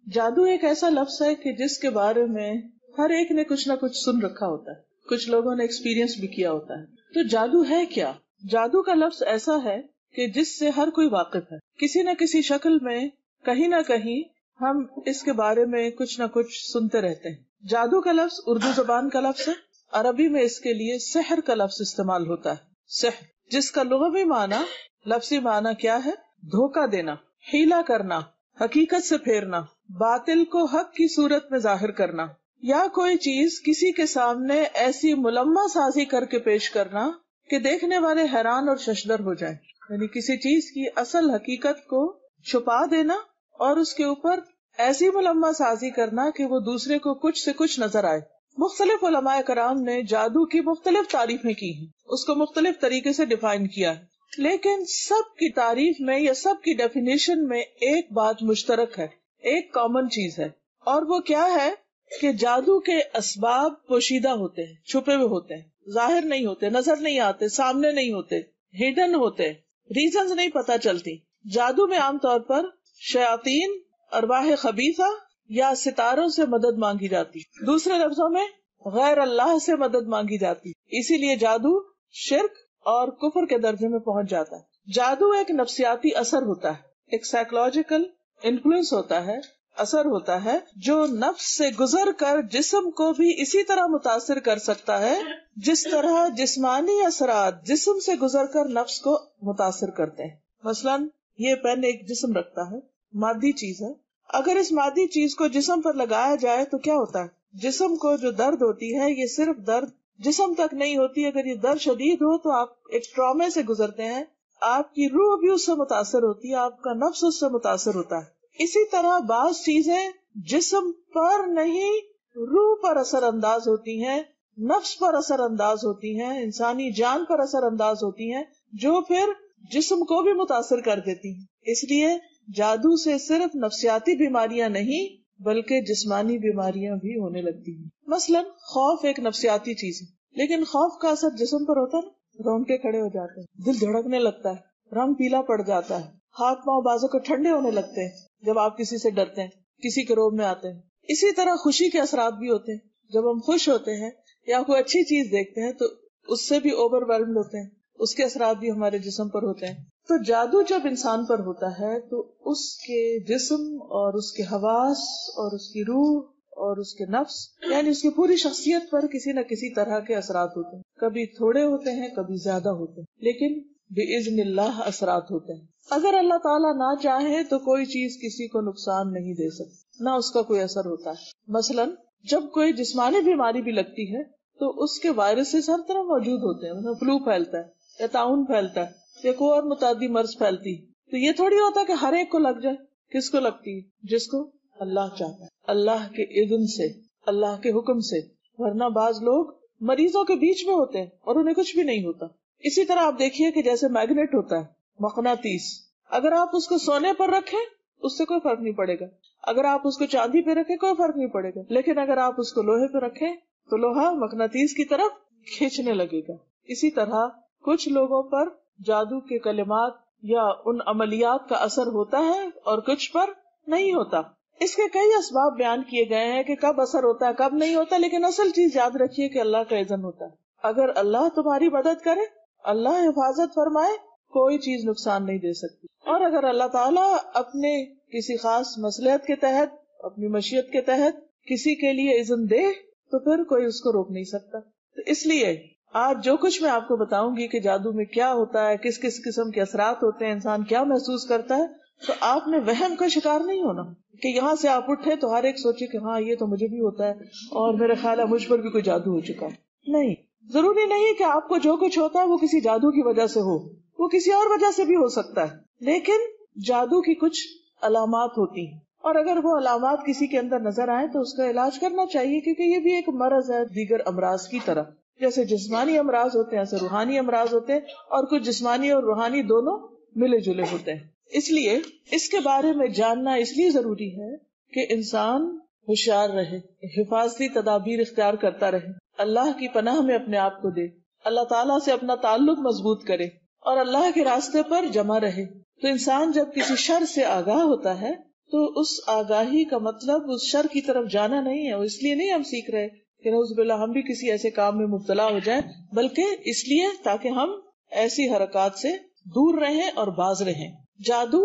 جادو ایک ایسا لفظ ہے کہ جس کے بارے میں ہر ایک نے کچھ نہ کچھ سن رکھا ہوتا ہے، کچھ لوگوں نے ایکسپیرینس بھی کیا ہوتا ہے۔ تو جادو ہے کیا؟ جادو کا لفظ ایسا ہے کہ جس سے ہر کوئی واقف ہے، کسی نہ کسی شکل میں کہیں نہ کہیں ہم اس کے بارے میں کچھ نہ کچھ سنتے رہتے ہیں۔ جادو کا لفظ اردو زبان کا لفظ ہے، عربی میں اس کے لیے سحر کا لفظ استعمال ہوتا ہے، سحر، جس کا لغوی معنی، لفظی معنی کیا ہے؟ دھوکہ دینا، حیلہ کرنا، حقیقت سے پھیرنا، باطل کو حق کی صورت میں ظاہر کرنا، یا کوئی چیز کسی کے سامنے ایسی ملمہ سازی کر کے پیش کرنا کہ دیکھنے والے حیران اور ششدر ہو جائیں، یعنی کسی چیز کی اصل حقیقت کو چھپا دینا اور اس کے اوپر ایسی ملمہ سازی کرنا کہ وہ دوسرے کو کچھ سے کچھ نظر آئے۔ مختلف علماء کرام نے جادو کی مختلف تعریفیں کی ہیں، اس کو مختلف طریقے سے ڈیفائن کیا ہے، لیکن سب کی تعریف میں یا سب کی ڈیفینیشن میں ایک بات مشترک ہے، ایک کامن چیز ہے، اور وہ کیا ہے کہ جادو کے اسباب پوشیدہ ہوتے ہیں، چھپے ہوئے ہوتے ہیں، ظاہر نہیں ہوتے، نظر نہیں آتے، سامنے نہیں ہوتے، ہڈن ہوتے، ریزنز نہیں پتہ چلتی۔ جادو میں عام طور پر شیاطین، ارواح خبیثہ یا ستاروں سے مدد مانگی جاتی، دوسرے لفظوں میں غیر اللہ سے مدد مانگی جاتی، اسی لیے جادو شرک اور کفر کے درجے میں پہنچ جاتا ہے۔ جادو ایک نفسیاتی اثر ہوتا ہے، ایک سائیکولوجیکل انفلوئنس ہوتا ہے، اثر ہوتا ہے جو نفس سے گزر کر جسم کو بھی اسی طرح متاثر کر سکتا ہے جس طرح جسمانی اثرات جسم سے گزر کر نفس کو متاثر کرتے ہیں۔ مثلاً یہ پین ایک جسم رکھتا ہے، مادی چیز ہے، اگر اس مادی چیز کو جسم پر لگایا جائے تو کیا ہوتا ہے؟ جسم کو جو درد ہوتی ہے، یہ صرف درد جسم تک نہیں ہوتی، اگر یہ درد شدید ہو تو آپ ایک ٹرامے سے گزرتے ہیں، آپ کی روح بھی اس سے متاثر ہوتی ہے، آپ کا نفس اس سے متاثر ہوتا ہے۔ اسی طرح بعض چیزیں جسم پر نہیں، روح پر اثر انداز ہوتی ہیں، نفس پر اثر انداز ہوتی ہیں، انسانی جان پر اثر انداز ہوتی ہیں، جو پھر جسم کو بھی متاثر کر دیتی ہیں۔ اس لیے جادو سے صرف نفسیاتی بیماریاں نہیں بلکہ جسمانی بیماریاں بھی ہونے لگتی ہیں۔ مثلاً خوف ایک نفسیاتی چیز ہے، لیکن خوف کا اثر جسم پر ہوتا ہے، رونگٹے کھڑے ہو جاتے ہیں، دل دھڑکنے لگتا ہے، رنگ پیلا پڑ جاتا ہے، ہاتھ پاؤں بازو کو ٹھنڈے ہونے لگتے ہیں جب آپ کسی سے ڈرتے ہیں، کسی کے روب میں آتے ہیں۔ اسی طرح خوشی کے اثرات بھی ہوتے ہیں، جب ہم خوش ہوتے ہیں یا کوئی اچھی چیز دیکھتے ہیں تو اس سے بھی اوور ویلمڈ ہوتے ہیں، اس کے اثرات بھی ہمارے جسم پر ہوتے ہیں۔ تو جادو جب انسان پر ہوتا ہے تو اس کے جسم اور اس کے حواس اور اس کی روح اور اس کے نفس، یعنی اس کی پوری شخصیت پر کسی نہ کسی طرح کے اثرات ہوتے ہیں، کبھی تھوڑے ہوتے ہیں، کبھی زیادہ ہوتے ہیں، لیکن بِإِذْنِ اللہ اثرات ہوتے ہیں۔ اگر اللہ تعالیٰ نہ چاہے تو کوئی چیز کسی کو نقصان نہیں دے سکتی، نہ اس کا کوئی اثر ہوتا ہے۔ مثلاً جب کوئی جسمانی بیماری بھی لگتی ہے تو اس کے وائرسز ہر طرح موجود ہوتے ہیں، مثلا فلو پھیلتا ہے یا طاعون پھیلتا ہے یا کوئی اور متعدی مرض پھیلتی ہے، تو یہ تھوڑی ہوتا کہ ہر ایک کو لگ جائے۔ کس کو لگتی ہے؟ جس کو اللہ چاہتا ہے، اللہ کے اذن سے، اللہ کے حکم سے، ورنہ بعض لوگ مریضوں کے بیچ میں ہوتے ہیں اور انہیں کچھ بھی نہیں ہوتا۔ اسی طرح آپ دیکھیے کہ جیسے میگنیٹ ہوتا ہے، مقناطیس، اگر آپ اس کو سونے پر رکھیں اس سے کوئی فرق نہیں پڑے گا، اگر آپ اس کو چاندی پہ رکھیں کوئی فرق نہیں پڑے گا، لیکن اگر آپ اس کو لوہے پہ رکھیں تو لوہا مقناطیس کی طرف کھینچنے لگے گا۔ اسی طرح کچھ لوگوں پر جادو کے کلمات یا ان عملیات کا اثر ہوتا ہے اور کچھ پر نہیں ہوتا۔ اس کے کئی اسباب بیان کیے گئے ہیں کہ کب اثر ہوتا ہے کب نہیں ہوتا، لیکن اصل چیز یاد رکھیے کہ اللہ کا اذن ہوتا ہے۔ اگر اللہ تمہاری مدد کرے، اللہ حفاظت فرمائے، کوئی چیز نقصان نہیں دے سکتی، اور اگر اللہ تعالیٰ اپنے کسی خاص مصلحت کے تحت، اپنی مشیت کے تحت کسی کے لیے اذن دے تو پھر کوئی اس کو روک نہیں سکتا۔ تو اس لیے آج جو کچھ میں آپ کو بتاؤں گی کہ جادو میں کیا ہوتا ہے، کس کس قسم کے اثرات ہوتے ہیں، انسان کیا محسوس کرتا ہے، تو آپ نے وہم کا شکار نہیں ہونا کہ یہاں سے آپ اٹھے تو ہر ایک سوچے کہ ہاں یہ تو مجھے بھی ہوتا ہے اور میرا خیال ہے مجھ پر بھی کوئی جادو ہو چکا ہے۔ نہیں، ضروری نہیں کہ آپ کو جو کچھ ہوتا ہے وہ کسی جادو کی وجہ سے ہو، وہ کسی اور وجہ سے بھی ہو سکتا ہے، لیکن جادو کی کچھ علامات ہوتی ہیں، اور اگر وہ علامات کسی کے اندر نظر آئے تو اس کا علاج کرنا چاہیے، کیونکہ یہ بھی ایک مرض ہے دیگر امراض کی طرح۔ جیسے جسمانی امراض ہوتے ہیں ایسے روحانی امراض ہوتے ہیں، اور کچھ جسمانی اور روحانی دونوں ملے جلے ہوتے ہیں۔ اس لیے اس کے بارے میں جاننا اس لیے ضروری ہے کہ انسان ہوشیار رہے، حفاظتی تدابیر اختیار کرتا رہے، اللہ کی پناہ میں اپنے آپ کو دے، اللہ تعالیٰ سے اپنا تعلق مضبوط کرے اور اللہ کے راستے پر جمع رہے۔ تو انسان جب کسی شر سے آگاہ ہوتا ہے تو اس آگاہی کا مطلب اس شر کی طرف جانا نہیں ہے. اس لیے نہیں ہم سیکھ رہے کہ نعوذ باللہ ہم بھی کسی ایسے کام میں مبتلا ہو جائیں، بلکہ اس لیے تاکہ ہم ایسی حرکات سے دور رہیں اور باز رہیں. جادو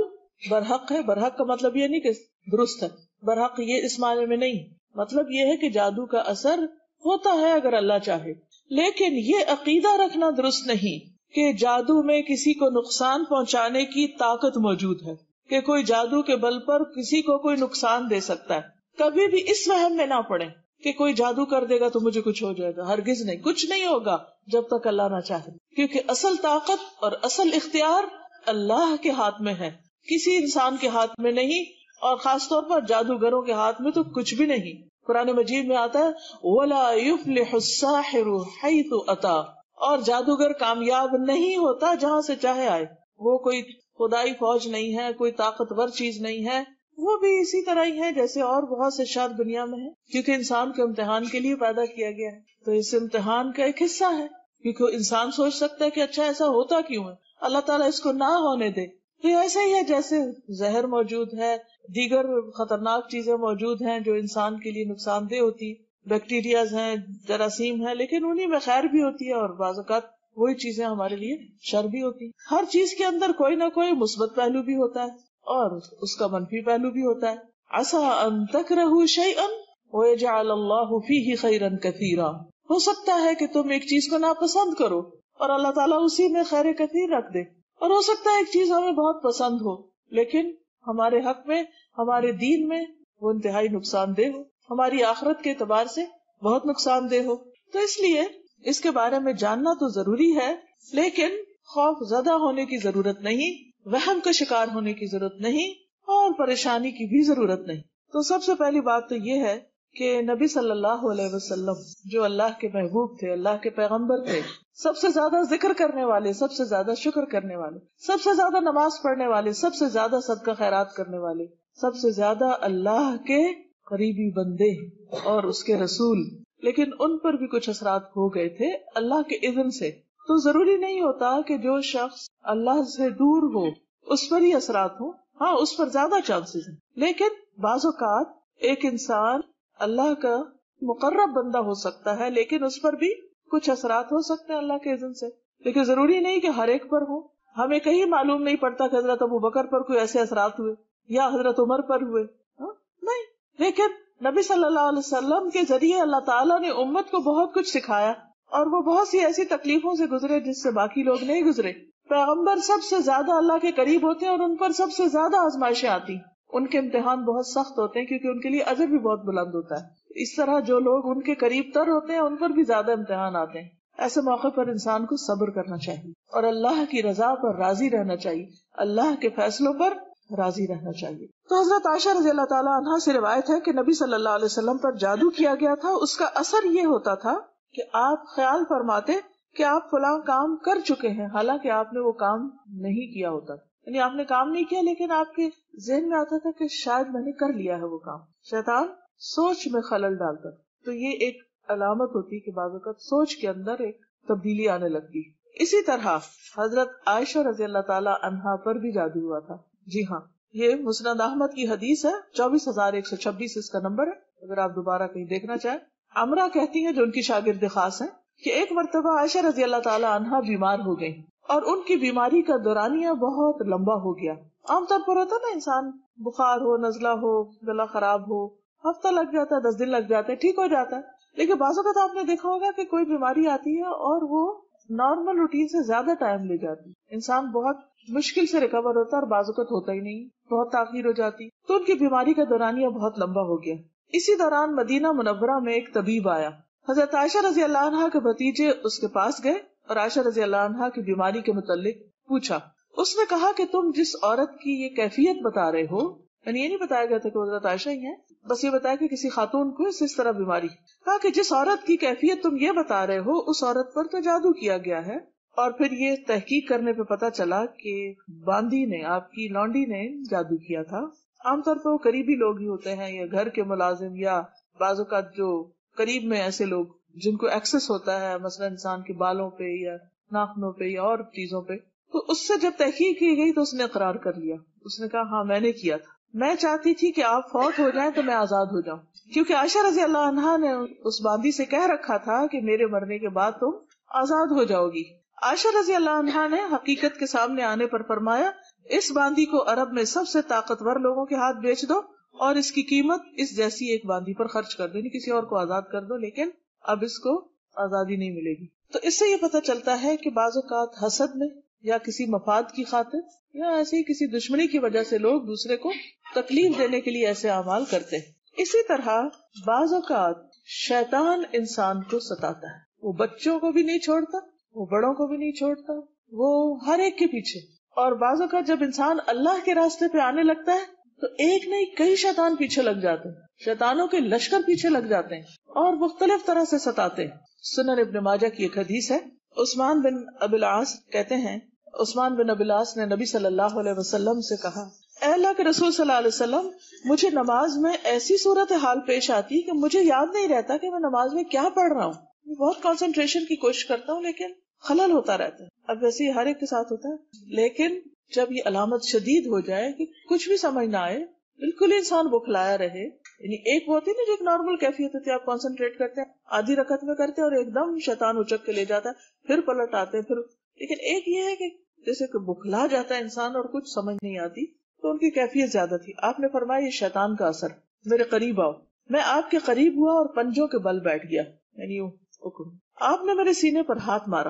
برحق ہے. برحق کا مطلب یہ نہیں کہ درست ہے، برحق یہ اس معنی میں نہیں. مطلب یہ ہے کہ جادو کا اثر ہوتا ہے اگر اللہ چاہے، لیکن یہ عقیدہ رکھنا درست نہیں کہ جادو میں کسی کو نقصان پہنچانے کی طاقت موجود ہے، کہ کوئی جادو کے بل پر کسی کو کوئی نقصان دے سکتا ہے. کبھی بھی اس وہم میں نہ پڑے کہ کوئی جادو کر دے گا تو مجھے کچھ ہو جائے گا. ہرگز نہیں، کچھ نہیں ہوگا جب تک اللہ نہ چاہے، کیونکہ اصل طاقت اور اصل اختیار اللہ کے ہاتھ میں ہے، کسی انسان کے ہاتھ میں نہیں، اور خاص طور پر جادوگروں کے ہاتھ میں تو کچھ بھی نہیں. قرآن مجید میں آتا ہے وَلَا يُفْلِحُ السَّاحِرُ حَيْثُ أَتَى، اور جادوگر کامیاب نہیں ہوتا جہاں سے چاہے آئے. وہ کوئی خدائی فوج نہیں ہے، کوئی طاقتور چیز نہیں ہے، وہ بھی اسی طرح ہی ہے جیسے اور بہت سے شر دنیا میں ہے، کیونکہ انسان کو امتحان کے لیے پیدا کیا گیا ہے. تو اس امتحان کا ایک حصہ ہے، کیونکہ انسان سوچ سکتا ہے کہ اچھا ایسا ہوتا کیوں ہے، اللہ تعالیٰ اس کو نہ ہونے دے. تو ایسا ہی ہے جیسے زہر موجود ہے، دیگر خطرناک چیزیں موجود ہیں جو انسان کے لیے نقصان دہ ہوتی، بیکٹیریاز ہیں، جراثیم ہیں، لیکن انہی میں خیر بھی ہوتی ہے اور بعض اوقات وہی چیزیں ہمارے لیے شر بھی ہوتی. ہر چیز کے اندر کوئی نہ کوئی مثبت پہلو بھی ہوتا ہے اور اس کا منفی پہلو بھی ہوتا ہے. عسى ان تکرہوا شیئا ویجعل اللہ فیہ خیرا کثیرا، ہو سکتا ہے کہ تم ایک چیز کو ناپسند کرو اور اللہ تعالیٰ اسی میں خیر کثیر رکھ دے، اور ہو سکتا ہے ایک چیز ہمیں بہت پسند ہو لیکن ہمارے حق میں، ہمارے دین میں وہ انتہائی نقصان دہ ہو، ہماری آخرت کے اعتبار سے بہت نقصان دہ ہو. تو اس لیے اس کے بارے میں جاننا تو ضروری ہے، لیکن خوف زدہ ہونے کی ضرورت نہیں، وہم کا شکار ہونے کی ضرورت نہیں، اور پریشانی کی بھی ضرورت نہیں. تو سب سے پہلی بات تو یہ ہے کہ نبی صلی اللہ علیہ وسلم جو اللہ کے محبوب تھے، اللہ کے پیغمبر تھے، سب سے زیادہ ذکر کرنے والے، سب سے زیادہ شکر کرنے والے، سب سے زیادہ نماز پڑھنے والے، سب سے زیادہ صدقہ خیرات کرنے والے، سب سے زیادہ اللہ کے قریبی بندے اور اس کے رسول، لیکن ان پر بھی کچھ اثرات ہو گئے تھے اللہ کے اذن سے. تو ضروری نہیں ہوتا کہ جو شخص اللہ سے دور ہو اس پر ہی اثرات ہوں، ہاں اس پر زیادہ چانسز ہیں، لیکن بعض اوقات ایک انسان اللہ کا مقرب بندہ ہو سکتا ہے لیکن اس پر بھی کچھ اثرات ہو سکتے ہیں اللہ کے اذن سے، لیکن ضروری نہیں کہ ہر ایک پر ہو. ہمیں کہیں معلوم نہیں پڑتا کہ حضرت ابو بکر پر کوئی ایسے اثرات ہوئے یا حضرت عمر پر ہوئے، نہیں، لیکن نبی صلی اللہ علیہ وسلم کے ذریعے اللہ تعالیٰ نے امت کو بہت کچھ سکھایا اور وہ بہت سی ایسی تکلیفوں سے گزرے جس سے باقی لوگ نہیں گزرے. پیغمبر سب سے زیادہ اللہ کے قریب ہوتے ہیں اور ان پر سب سے زیادہ آزمائشیں آتی، ان کے امتحان بہت سخت ہوتے ہیں کیونکہ ان کے لیے اجر بھی بہت بلند ہوتا ہے. اس طرح جو لوگ ان کے قریب تر ہوتے ہیں ان پر بھی زیادہ امتحان آتے ہیں. ایسے موقع پر انسان کو صبر کرنا چاہیے اور اللہ کی رضا پر راضی رہنا چاہیے، اللہ کے فیصلوں پر راضی رہنا چاہیے. تو حضرت عائشہ رضی اللہ تعالیٰ عنہا سے روایت ہے کہ نبی صلی اللہ علیہ وسلم پر جادو کیا گیا تھا. اس کا اثر یہ ہوتا تھا کہ آپ خیال فرماتے کہ آپ فلاں کام کر چکے ہیں حالانکہ آپ نے وہ کام نہیں کیا ہوتا، یعنی آپ نے کام نہیں کیا لیکن آپ کے ذہن میں آتا تھا کہ شاید میں نے کر لیا ہے وہ کام. شیطان سوچ میں خلل ڈالتا، تو یہ ایک علامت ہوتی کہ بعض اوقات سوچ کے اندر ایک تبدیلی آنے لگتی. اسی طرح حضرت عائشہ رضی اللہ تعالیٰ عنہا پر بھی جادو ہوا تھا. جی ہاں، یہ مسند احمد کی حدیث ہے، 24,126 اس کا نمبر ہے، اگر آپ دوبارہ کہیں دیکھنا چاہیں. عمرہ کہتی ہیں جو ان کی شاگرد خاص ہیں کہ ایک مرتبہ عائشہ رضی اللہ تعالیٰ عنہا بیمار ہو گئی اور ان کی بیماری کا دورانیہ بہت لمبا ہو گیا. عام طور پر ہوتا نا انسان بخار ہو، نزلہ ہو، گلا خراب ہو، ہفتہ لگ جاتا ہے، 10 دن لگ جاتے ہیں، ٹھیک ہو جاتا ہے. لیکن بعض اوقات آپ نے دیکھا ہوگا کہ کوئی بیماری آتی ہے اور وہ نارمل روٹین سے زیادہ ٹائم لے جاتی، انسان بہت مشکل سے ریکور ہوتا ہے اور بعض اوقات ہوتا ہی نہیں، بہت تاخیر ہو جاتی. تو ان کی بیماری کا دورانیہ بہت لمبا ہو گیا. اسی دوران مدینہ منورہ میں ایک طبیب آیا. حضرت عائشہ رضی اللہ عنہا کے بھتیجے اس کے پاس گئے اور عائشہ رضی اللہ عنہا کی بیماری کے متعلق پوچھا. اس نے کہا کہ تم جس عورت کی یہ کیفیت بتا رہے ہو، یعنی یہ نہیں بتایا گیا تھا کہ حضرت عائشہ ہی ہیں، بس یہ بتایا کہ کسی خاتون کو اس طرح بیماری، کہا کہ جس عورت کی کیفیت تم یہ بتا رہے ہو اس عورت پر تو جادو کیا گیا ہے. اور پھر یہ تحقیق کرنے پہ پتا چلا کہ باندی نے، آپ کی لونڈی نے جادو کیا تھا. عام طور پر وہ قریبی لوگ ہی ہوتے ہیں یا گھر کے ملازم یا بعض اوقات جو قریب میں ایسے لوگ جن کو ایکسس ہوتا ہے مثلا انسان کے بالوں پہ یا ناخنوں پہ یا اور چیزوں پہ. تو اس سے جب تحقیق کی گئی تو اس نے اقرار کر لیا، اس نے کہا ہاں میں نے کیا تھا، میں چاہتی تھی کہ آپ فوت ہو جائیں تو میں آزاد ہو جاؤں، کیونکہ عائشہ رضی اللہ عنہا نے اس باندی سے کہہ رکھا تھا کہ میرے مرنے کے بعد تم آزاد ہو جاؤ گی۔ عائشہ رضی اللہ عنہا نے حقیقت کے سامنے آنے پر فرمایا، اس باندی کو عرب میں سب سے طاقتور لوگوں کے ہاتھ بیچ دو اور اس کی قیمت اس جیسی ایک باندی پر خرچ کر دو، یعنی کسی اور کو آزاد کر دو، لیکن اب اس کو آزادی نہیں ملے گی۔ تو اس سے یہ پتہ چلتا ہے کہ بعض اوقات حسد میں یا کسی مفاد کی خاطر یا ایسے ہی کسی دشمنی کی وجہ سے لوگ دوسرے کو تکلیف دینے کے لیے ایسے اعمال کرتے ہیں۔ اسی طرح بعض اوقات شیطان انسان کو ستاتا ہے، وہ بچوں کو بھی نہیں چھوڑتا، وہ بڑوں کو بھی نہیں چھوڑتا، وہ ہر ایک کے پیچھے۔ اور بعض اوقات جب انسان اللہ کے راستے پہ آنے لگتا ہے تو ایک نہیں کئی شیطان پیچھے لگ جاتے ہیں، شیطانوں کے لشکر پیچھے لگ جاتے ہیں اور مختلف طرح سے ستاتے ہیں۔ سنن ابن ماجہ کی ایک حدیث ہے، عثمان بن ابی العاص کہتے ہیں، عثمان بن ابی العاص نے نبی صلی اللہ علیہ وسلم سے کہا، اے اللہ کے رسول صلی اللہ علیہ وسلم، مجھے نماز میں ایسی صورتحال پیش آتی کہ مجھے یاد نہیں رہتا کہ میں نماز میں کیا پڑھ رہا ہوں، میں بہت کنسنٹریشن کی کوشش کرتا ہوں لیکن خلل ہوتا رہتا ہے۔ اب ویسے ہر ایک کے ساتھ ہوتا ہے، لیکن جب یہ علامت شدید ہو جائے کہ کچھ بھی سمجھ نہ آئے، بالکل ہی انسان بکھلایا رہے، یعنی ایک وہ ہوتی ہے نا جو ایک نارمل کیفیت ہوتی ہے، آپ کنسنٹریٹ کرتے ہیں آدھی رکعت میں کرتے ہیں اور ایک دم شیطان اچک کے لے جاتا ہے، پھر پلٹ آتے ہیں، پھر لیکن ایک یہ ہے کہ جیسے کہ بکھلا جاتا ہے انسان اور کچھ سمجھ نہیں آتی، تو ان کی کیفیت زیادہ تھی۔ آپ نے فرمایا یہ شیطان کا اثر، میرے قریب آؤ۔ میں آپ کے قریب ہوا اور پنجوں کے بل بیٹھ گیا، یعنی آپ نے میرے سینے پر ہاتھ مارا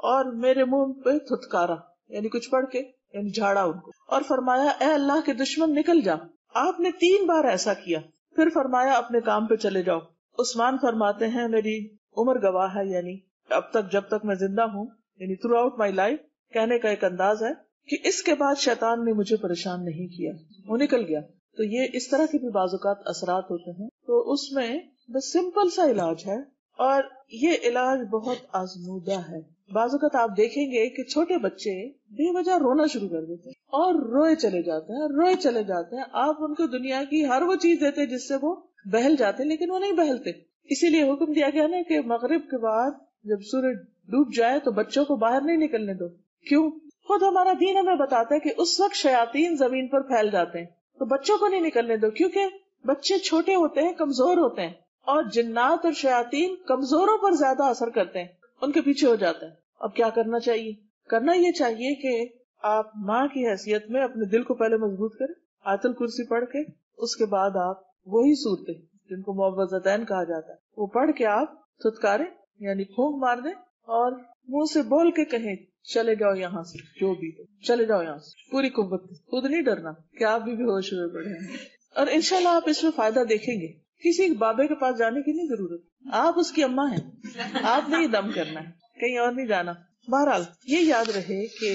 اور میرے منہ پہ تھتکارا، یعنی کچھ پڑھ کے یعنی جھاڑا ان کو، اور فرمایا اے اللہ کے دشمن نکل جا۔ آپ نے 3 بار ایسا کیا، پھر فرمایا اپنے کام پہ چلے جاؤ۔ عثمان فرماتے ہیں میری عمر گواہ ہے، یعنی اب تک جب تک میں زندہ ہوں، یعنی تھرو آؤٹ مائی لائف، کہنے کا ایک انداز ہے کہ اس کے بعد شیطان نے مجھے پریشان نہیں کیا، وہ نکل گیا۔ تو یہ اس طرح کے بھی بعض اوقات اثرات ہوتے ہیں، تو اس میں بس سمپل سا علاج ہے اور یہ علاج بہت آزمودہ ہے۔ بعض اوقات آپ دیکھیں گے کہ چھوٹے بچے بے وجہ رونا شروع کر دیتے ہیں اور روئے چلے جاتے ہیں، روئے چلے جاتے ہیں، آپ ان کو دنیا کی ہر وہ چیز دیتے جس سے وہ بہل جاتے، لیکن وہ نہیں بہلتے۔ اسی لیے حکم دیا گیا نا کہ مغرب کے بعد جب سورج ڈوب جائے تو بچوں کو باہر نہیں نکلنے دو۔ کیوں؟ خود ہمارا دین ہمیں بتاتا ہے کہ اس وقت شیاطین زمین پر پھیل جاتے ہیں، تو بچوں کو نہیں نکلنے دو، کیونکہ بچے چھوٹے ہوتے ہیں، کمزور ہوتے ہیں، اور جنات اور شیاطین کمزوروں پر زیادہ اثر کرتے ہیں، ان کے پیچھے ہو جاتے ہیں۔ اب کیا کرنا چاہیے؟ کرنا یہ چاہیے کہ آپ ماں کی حیثیت میں اپنے دل کو پہلے مضبوط کریں، آیت الکرسی پڑھ کے، اس کے بعد آپ وہی صورتیں جن کو معوذتین کہا جاتا ہے وہ پڑھ کے آپ تھتکاریں، یعنی پھونک مار دیں اور منہ سے بول کے کہیں چلے جاؤ یہاں سے، جو بھی ہو چلے جاؤ یہاں سے، پوری قوت، خود نہیں ڈرنا کہ آپ بھی ہوش ہوئے پڑے ہیں۔ اور انشاءاللہ آپ اس میں فائدہ دیکھیں گے۔ کسی بابے کے پاس جانے کی نہیں ضرورت، آپ اس کی اماں ہیں، آپ نے ہی دم کرنا ہے، کہیں اور نہیں جانا۔ بہرحال یہ یاد رہے کہ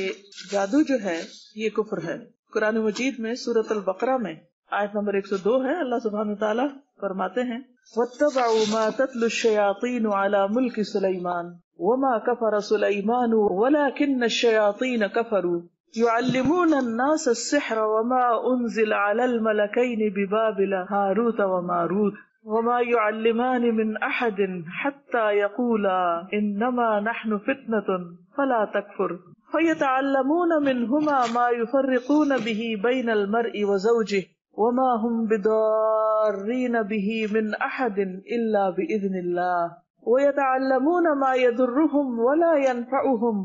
جادو جو ہے یہ کفر ہے۔ قرآن مجید میں سورۃ البقرہ میں آیت نمبر 102 ہے، اللہ سبحانہ وتعالیٰ فرماتے ہیں وَاتَّبَعُوا مَا تَتْلُو الشَّيَاطِينُ عَلَى مُلْكِ سُلَيْمَانَ وَمَا كَفَرَ سُلَيْمَانُ وَلَكِنَّ الشَّيَاطِينَ كَفَرُوا يُعَلِّمُونَ النَّاسَ السِّحْرَ وَمَا أُنزِلَ عَلَى الْمَلَكَيْنِ بِبَابِلَ هَارُوتَ وَمَارُوتَ وَمَا يُعَلِّمَانِ مِنْ أَحَدٍ حَتَّى يَقُولَا إِنَّمَا نَحْنُ فِتْنَةٌ فَلَا تَكْفُرْ فَيَتَعَلَّمُونَ مِنْهُمَا مَا يُفَرِّقُونَ بِهِ بَيْنَ الْمَرْءِ وَزَوْجِهِ وَمَا هُمْ بِضَارِّينَ بِهِ مِنْ أَحَدٍ إِلَّا بِإِذْنِ اللَّهِ وَيَتَعَلَّمُونَ مَا يَضُرُّهُمْ وَلَا يَنْفَعُهُمْ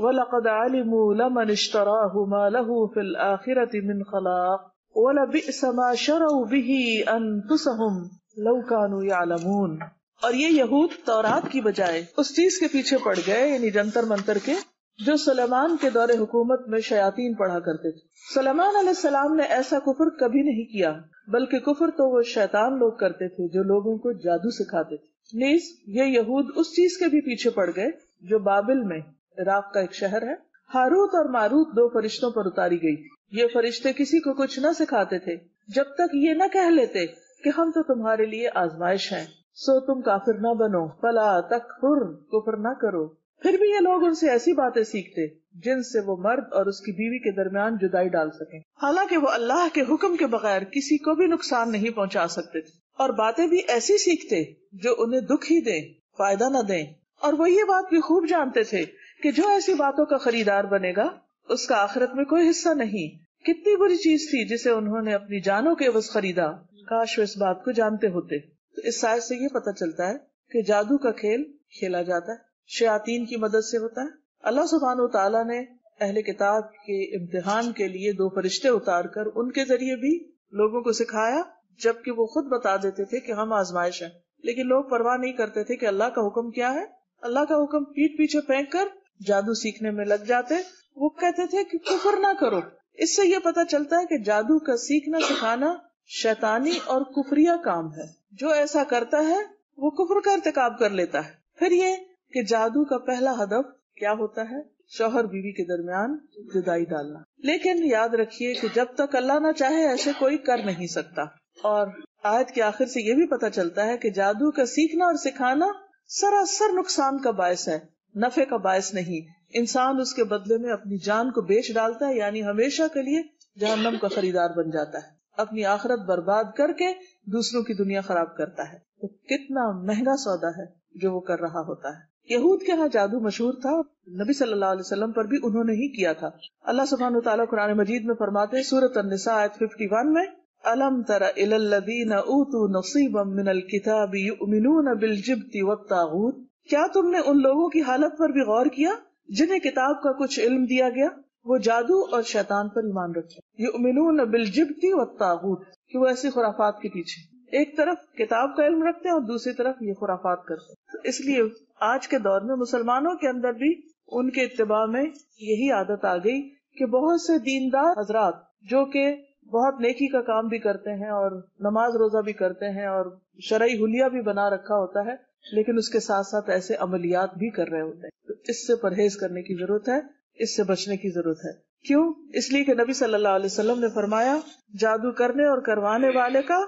وَلَقَدْ عَلِمُوا لَمَنِ اشْتَرَاهُ مَا لَهُ فِي الْآخِرَةِ مِنْ خَلَاقٍ وَلَبِئْسَ مَا شَرَوْا بِهِ أَنفُسَهُمْ لَوْ كَانُوا يَعْلَمُونَ۔ اور یہ یہود تورات کی بجائے اس چیز کے پیچھے پڑ گئے، یعنی جنتر منتر کے، جو سلیمان کے دور حکومت میں شیاطین پڑھا کرتے تھے۔ سلیمان علیہ السلام نے ایسا کفر کبھی نہیں کیا، بلکہ کفر تو وہ شیطان لوگ کرتے تھے جو لوگوں کو جادو سکھاتے تھے۔ نیز یہ یہود اس چیز کے بھی پیچھے پڑ گئے جو بابل میں، عراق کا ایک شہر ہے، ہاروت اور ماروت 2 فرشتوں پر اتاری گئی۔ یہ فرشتے کسی کو کچھ نہ سکھاتے تھے جب تک یہ نہ کہہ لیتے کہ ہم تو تمہارے لیے آزمائش ہیں، سو تم کافر نہ بنو، فلا تکفر، کفر نہ کرو۔ پھر بھی یہ لوگ ان سے ایسی باتیں سیکھتے جن سے وہ مرد اور اس کی بیوی کے درمیان جدائی ڈال سکیں، حالانکہ وہ اللہ کے حکم کے بغیر کسی کو بھی نقصان نہیں پہنچا سکتے تھے، اور باتیں بھی ایسی سیکھتے جو انہیں دکھ ہی دیں، فائدہ نہ دیں۔ اور وہ یہ بات بھی خوب جانتے تھے کہ جو ایسی باتوں کا خریدار بنے گا اس کا آخرت میں کوئی حصہ نہیں، کتنی بری چیز تھی جسے انہوں نے اپنی جانوں کے عوض خریدا، کاش وہ اس بات کو جانتے ہوتے۔ تو اس آیت سے یہ پتہ چلتا ہے کہ جادو کا کھیل کھیلا جاتا ہے، شیاطین کی مدد سے ہوتا ہے۔ اللہ سبحانہ و تعالیٰ نے اہل کتاب کے امتحان کے لیے 2 فرشتے اتار کر ان کے ذریعے بھی لوگوں کو سکھایا، جبکہ وہ خود بتا دیتے تھے کہ ہم آزمائش ہیں، لیکن لوگ پرواہ نہیں کرتے تھے کہ اللہ کا حکم کیا ہے۔ اللہ کا حکم پیٹ پیچھے پھینک کر جادو سیکھنے میں لگ جاتے۔ وہ کہتے تھے کہ کفر نہ کرو۔ اس سے یہ پتہ چلتا ہے کہ جادو کا سیکھنا سکھانا شیطانی اور کفریہ کام ہے۔ جو ایسا کرتا ہے وہ کفر کا ارتکاب کر لیتا ہے۔ پھر یہ کہ جادو کا پہلا ہدف کیا ہوتا ہے؟ شوہر بیوی کے درمیان جدائی ڈالنا۔ لیکن یاد رکھیے کہ جب تک اللہ نہ چاہے ایسے کوئی کر نہیں سکتا۔ اور آیت کے آخر سے یہ بھی پتہ چلتا ہے کہ جادو کا سیکھنا اور سکھانا سراسر نقصان کا باعث ہے، نفع کا باعث نہیں۔ انسان اس کے بدلے میں اپنی جان کو بیچ ڈالتا ہے، یعنی ہمیشہ کے لیے جہنم کا خریدار بن جاتا ہے، اپنی آخرت برباد کر کے دوسروں کی دنیا خراب کرتا ہے۔ تو کتنا مہنگا سودا ہے جو وہ کر رہا ہوتا ہے۔ یہود کے ہاں جادو مشہور تھا، نبی صلی اللہ علیہ وسلم پر بھی انہوں نے ہی کیا تھا۔ اللہ سبحانہ وتعالیٰ قرآن مجید میں فرماتے ہیں سورۃ النساء آیت 51 میں، أَلَمْ تَرَ إِلَى الَّذِينَ أُوتُوا نَصِيبًا مِنَ الْكِتَابِ يُؤْمِنُونَ بِالْجِبْتِ وَالطَّاغُوتِ، کیا تم نے ان لوگوں کی حالت پر بھی غور کیا جنہیں کتاب کا کچھ علم دیا گیا، وہ جادو اور شیطان پر ایمان رکھتے، یؤمنون بالجبت والطاغوت، کہ وہ ایسی خرافات کے پیچھے ایک طرف کتاب کا علم رکھتے ہیں اور دوسری طرف یہ خرافات کرتے ہیں۔ تو اس لیے آج کے دور میں مسلمانوں کے اندر بھی ان کے اتباع میں یہی عادت آ گئی کہ بہت سے دیندار حضرات جو کہ بہت نیکی کا کام بھی کرتے ہیں اور نماز روزہ بھی کرتے ہیں اور شرعی حلیہ بھی بنا رکھا ہوتا ہے، لیکن اس کے ساتھ ساتھ ایسے عملیات بھی کر رہے ہوتے ہیں۔ تو اس سے پرہیز کرنے کی ضرورت ہے، اس سے بچنے کی ضرورت ہے۔ کیوں؟ اس لیے کہ نبی صلی اللہ علیہ وسلم نے فرمایا جادو کرنے اور کروانے والے کا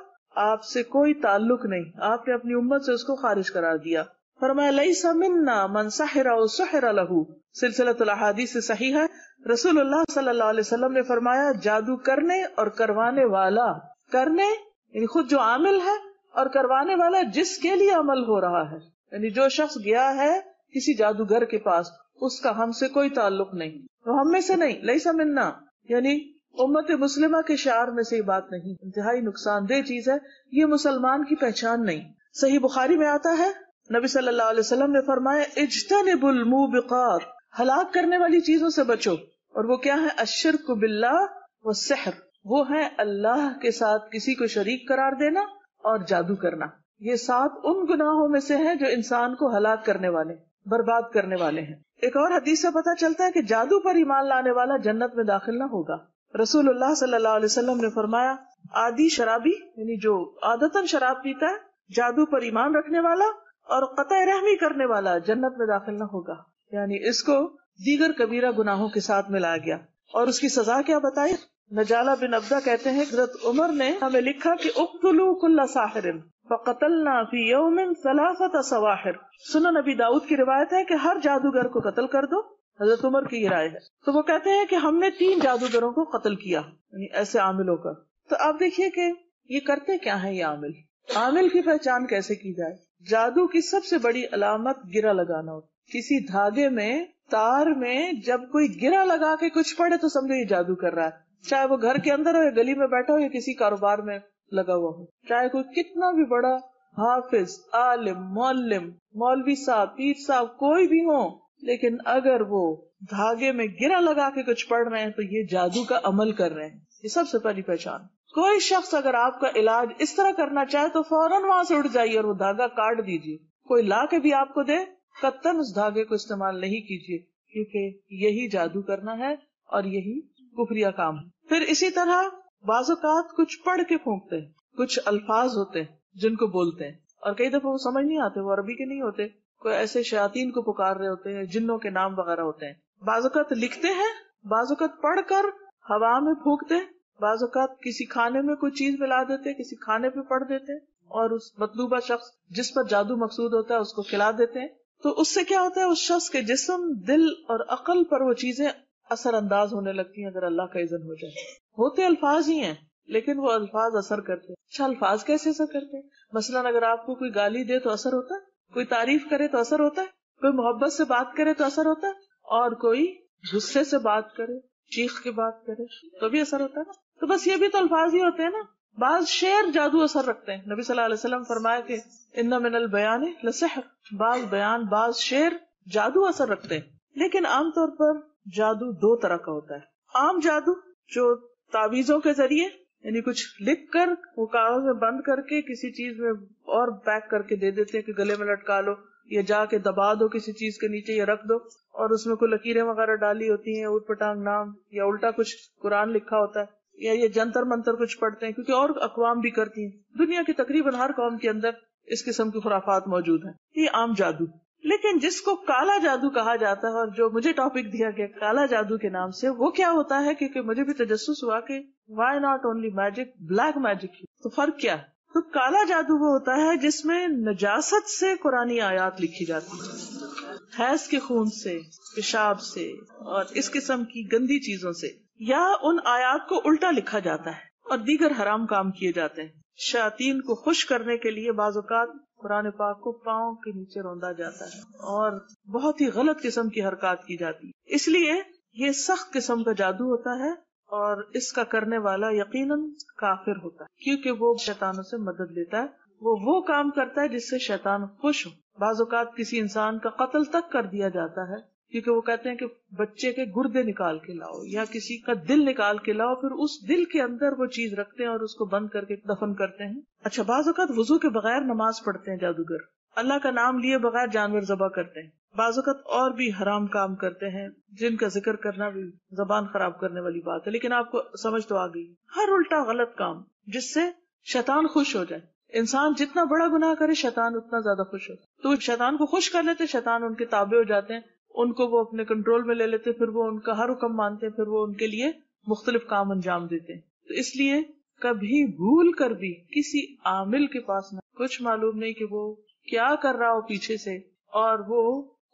آپ سے کوئی تعلق نہیں، آپ نے اپنی امت سے اس کو خارج قرار دیا۔ فرمایا لیس منا من سحر او سحر له، سلسلۃ الاحادیث صحیح ہے۔ رسول اللہ صلی اللہ علیہ وسلم نے فرمایا جادو کرنے اور کروانے والا، کرنے یعنی خود جو عامل ہے، اور کروانے والا جس کے لیے عمل ہو رہا ہے، یعنی جو شخص گیا ہے کسی جادوگر کے پاس، اس کا ہم سے کوئی تعلق نہیں، وہ ہم میں سے نہیں، لیس منا، یعنی امت مسلمہ کے شعار میں سے یہ بات نہیں، انتہائی نقصان دہ چیز ہے، یہ مسلمان کی پہچان نہیں۔ صحیح بخاری میں آتا ہے نبی صلی اللہ علیہ وسلم نے فرمایا اجتنبوا الموبقات، ہلاک کرنے والی چیزوں سے بچو، اور وہ کیا ہے؟ الشرک باللہ والسحر، وہ ہے اللہ کے ساتھ کسی کو شریک قرار دینا اور جادو کرنا۔ یہ 7 ان گناہوں میں سے ہیں جو انسان کو ہلاک کرنے والے، برباد کرنے والے ہیں۔ ایک اور حدیث سے پتہ چلتا ہے کہ جادو پر ایمان لانے والا جنت میں داخل نہ ہوگا۔ رسول اللہ صلی اللہ علیہ وسلم نے فرمایا عادی شرابی، یعنی جو عادتاً شراب پیتا ہے، جادو پر ایمان رکھنے والا اور قطع رحمی کرنے والا جنت میں داخل نہ ہوگا، یعنی اس کو دیگر کبیرہ گناہوں کے ساتھ ملایا گیا۔ اور اس کی سزا کیا بتائی؟ نجالہ بن عبدہ کہتے ہیں حضرت عمر نے ہمیں لکھا کہ اقتلوا کل ساحر فقتلنا فی یوم 3 سواحر۔ سنن نبی داؤد کی روایت ہے کہ ہر جادوگر کو قتل کر دو، حضرت عمر کی یہ رائے ہے۔ تو وہ کہتے ہیں کہ ہم نے 3 جادوگروں کو قتل کیا، یعنی ایسے عاملوں کا۔ تو آپ دیکھیے کہ یہ کرتے کیا ہیں، یہ عامل کی پہچان کیسے کی جائے؟ جادو کی سب سے بڑی علامت گرہ لگانا ہوتا۔ کسی دھاگے میں، تار میں جب کوئی گرہ لگا کے کچھ پڑے تو سمجھو یہ جادو کر رہا ہے، چاہے وہ گھر کے اندر ہو یا گلی میں بیٹھا ہو یا کسی کاروبار میں لگا ہوا ہو، چاہے کوئی کتنا بھی بڑا حافظ، عالم، معلم، مولوی صاحب، پیر صاحب کوئی بھی ہو، لیکن اگر وہ دھاگے میں گرہ لگا کے کچھ پڑھ رہے ہیں تو یہ جادو کا عمل کر رہے ہیں۔ یہ سب سے پہلی پہچان۔ کوئی شخص اگر آپ کا علاج اس طرح کرنا چاہے تو فوراً وہاں سے اٹھ جائیے اور وہ دھاگا کاٹ دیجیے۔ کوئی لا کے بھی آپ کو دے، قطعاً اس دھاگے کو استعمال نہیں کیجیے، کیونکہ یہی جادو کرنا ہے اور یہی کفریہ کام ہے۔ پھر اسی طرح بعض اوقات کچھ پڑھ کے پھونکتے ہیں، کچھ الفاظ ہوتے ہیں جن کو بولتے ہیں اور کئی دفعہ وہ سمجھ نہیں آتے، وہ عربی کے نہیں ہوتے، کوئی ایسے شیاطین کو پکار رہے ہوتے ہیں، جنوں کے نام وغیرہ ہوتے ہیں۔ بعض اوقات لکھتے ہیں، بعض اوقات پڑھ کر ہوا میں پھونکتے، بعض اوقات کسی کھانے میں کوئی چیز ملا دیتے، کسی کھانے پہ پڑھ دیتے اور اس مطلوبہ شخص جس پر جادو مقصود ہوتا ہے اس کو کھلا دیتے ہیں۔ تو اس سے کیا ہوتا ہے؟ اس شخص کے جسم، دل اور عقل پر وہ چیزیں اثر انداز ہونے لگتی ہیں اگر اللہ کا اذن ہو جائے۔ ہوتے الفاظ ہی ہیں لیکن وہ الفاظ اثر کرتے ہیں۔ اچھا، الفاظ کیسے اثر کرتے ہیں؟ مثلاً اگر آپ کو کوئی گالی دے تو اثر ہوتا ہے، کوئی تعریف کرے تو اثر ہوتا ہے، کوئی محبت سے بات کرے تو اثر ہوتا ہے، اور کوئی غصے سے بات کرے چیخ کے بات کرے تو بھی اثر ہوتا ہے نا. تو بس یہ بھی تو الفاظ ہی ہوتے ہیں نا. بعض شعر جادو اثر رکھتے ہیں. نبی صلی اللہ علیہ وسلم فرمایا کہ ان من البیان لسحر، بعض بیان بعض شعر جادو اثر رکھتے ہیں. لیکن عام طور پر جادو دو طرح کا ہوتا ہے. عام جادو جو تعویذوں کے ذریعے، یعنی کچھ لکھ کر وہ کاغذ میں بند کر کے کسی چیز میں اور پیک کر کے دے دیتے ہیں کہ گلے میں لٹکا لو، یا جا کے دبا دو کسی چیز کے نیچے یا رکھ دو، اور اس میں کوئی لکیریں وغیرہ ڈالی ہوتی ہیں، اوٹ پٹانگ نام، یا الٹا کچھ قرآن لکھا ہوتا ہے، یا یہ جنتر منتر کچھ پڑھتے ہیں، کیونکہ اور اقوام بھی کرتی ہیں. دنیا کی تقریباً ہر قوم کے اندر اس قسم کی خرافات موجود ہیں. یہ عام جادو. لیکن جس کو کالا جادو کہا جاتا ہے، اور جو مجھے ٹاپک دیا گیا کالا جادو کے نام سے، وہ کیا ہوتا ہے؟ کیونکہ مجھے بھی تجسس ہوا کہ why not only magic, black magic, تو فرق کیا ہے؟ تو کالا جادو وہ ہوتا ہے جس میں نجاست سے قرآنی آیات لکھی جاتی ہے، حیض کے خون سے، پیشاب سے، اور اس قسم کی گندی چیزوں سے، یا ان آیات کو الٹا لکھا جاتا ہے اور دیگر حرام کام کیے جاتے ہیں. شیاطین کو خوش کرنے کے لیے بعض اوقات قرآن پاک کو پاؤں کے نیچے روندا جاتا ہے اور بہت ہی غلط قسم کی حرکات کی جاتی ہے. اس لیے یہ سخت قسم کا جادو ہوتا ہے، اور اس کا کرنے والا یقیناً کافر ہوتا ہے، کیونکہ وہ شیطانوں سے مدد لیتا ہے. وہ کام کرتا ہے جس سے شیطان خوش ہو. بعض اوقات کسی انسان کا قتل تک کر دیا جاتا ہے، کیونکہ وہ کہتے ہیں کہ بچے کے گردے نکال کے لاؤ یا کسی کا دل نکال کے لاؤ، پھر اس دل کے اندر وہ چیز رکھتے ہیں اور اس کو بند کر کے دفن کرتے ہیں. اچھا، بعض اوقات وضو کے بغیر نماز پڑھتے ہیں جادوگر، اللہ کا نام لیے بغیر جانور ذبح کرتے ہیں. بعض اوقات اور بھی حرام کام کرتے ہیں جن کا ذکر کرنا بھی زبان خراب کرنے والی بات ہے، لیکن آپ کو سمجھ تو آ گئی. ہر الٹا غلط کام جس سے شیطان خوش ہو جائے. انسان جتنا بڑا گناہ کرے شیطان اتنا زیادہ خوش ہوتا ہے. تو شیطان کو خوش کر لیتے، شیطان ان کے تابع ہو جاتے ہیں، ان کو وہ اپنے کنٹرول میں لے لیتے، پھر وہ ان کا ہر حکم مانتے ہیں، پھر وہ ان کے لیے مختلف کام انجام دیتے ہیں. تو اس لیے کبھی بھول کر بھی کسی عامل کے پاس نہ، کچھ معلوم نہیں کہ وہ کیا کر رہا ہو پیچھے سے، اور وہ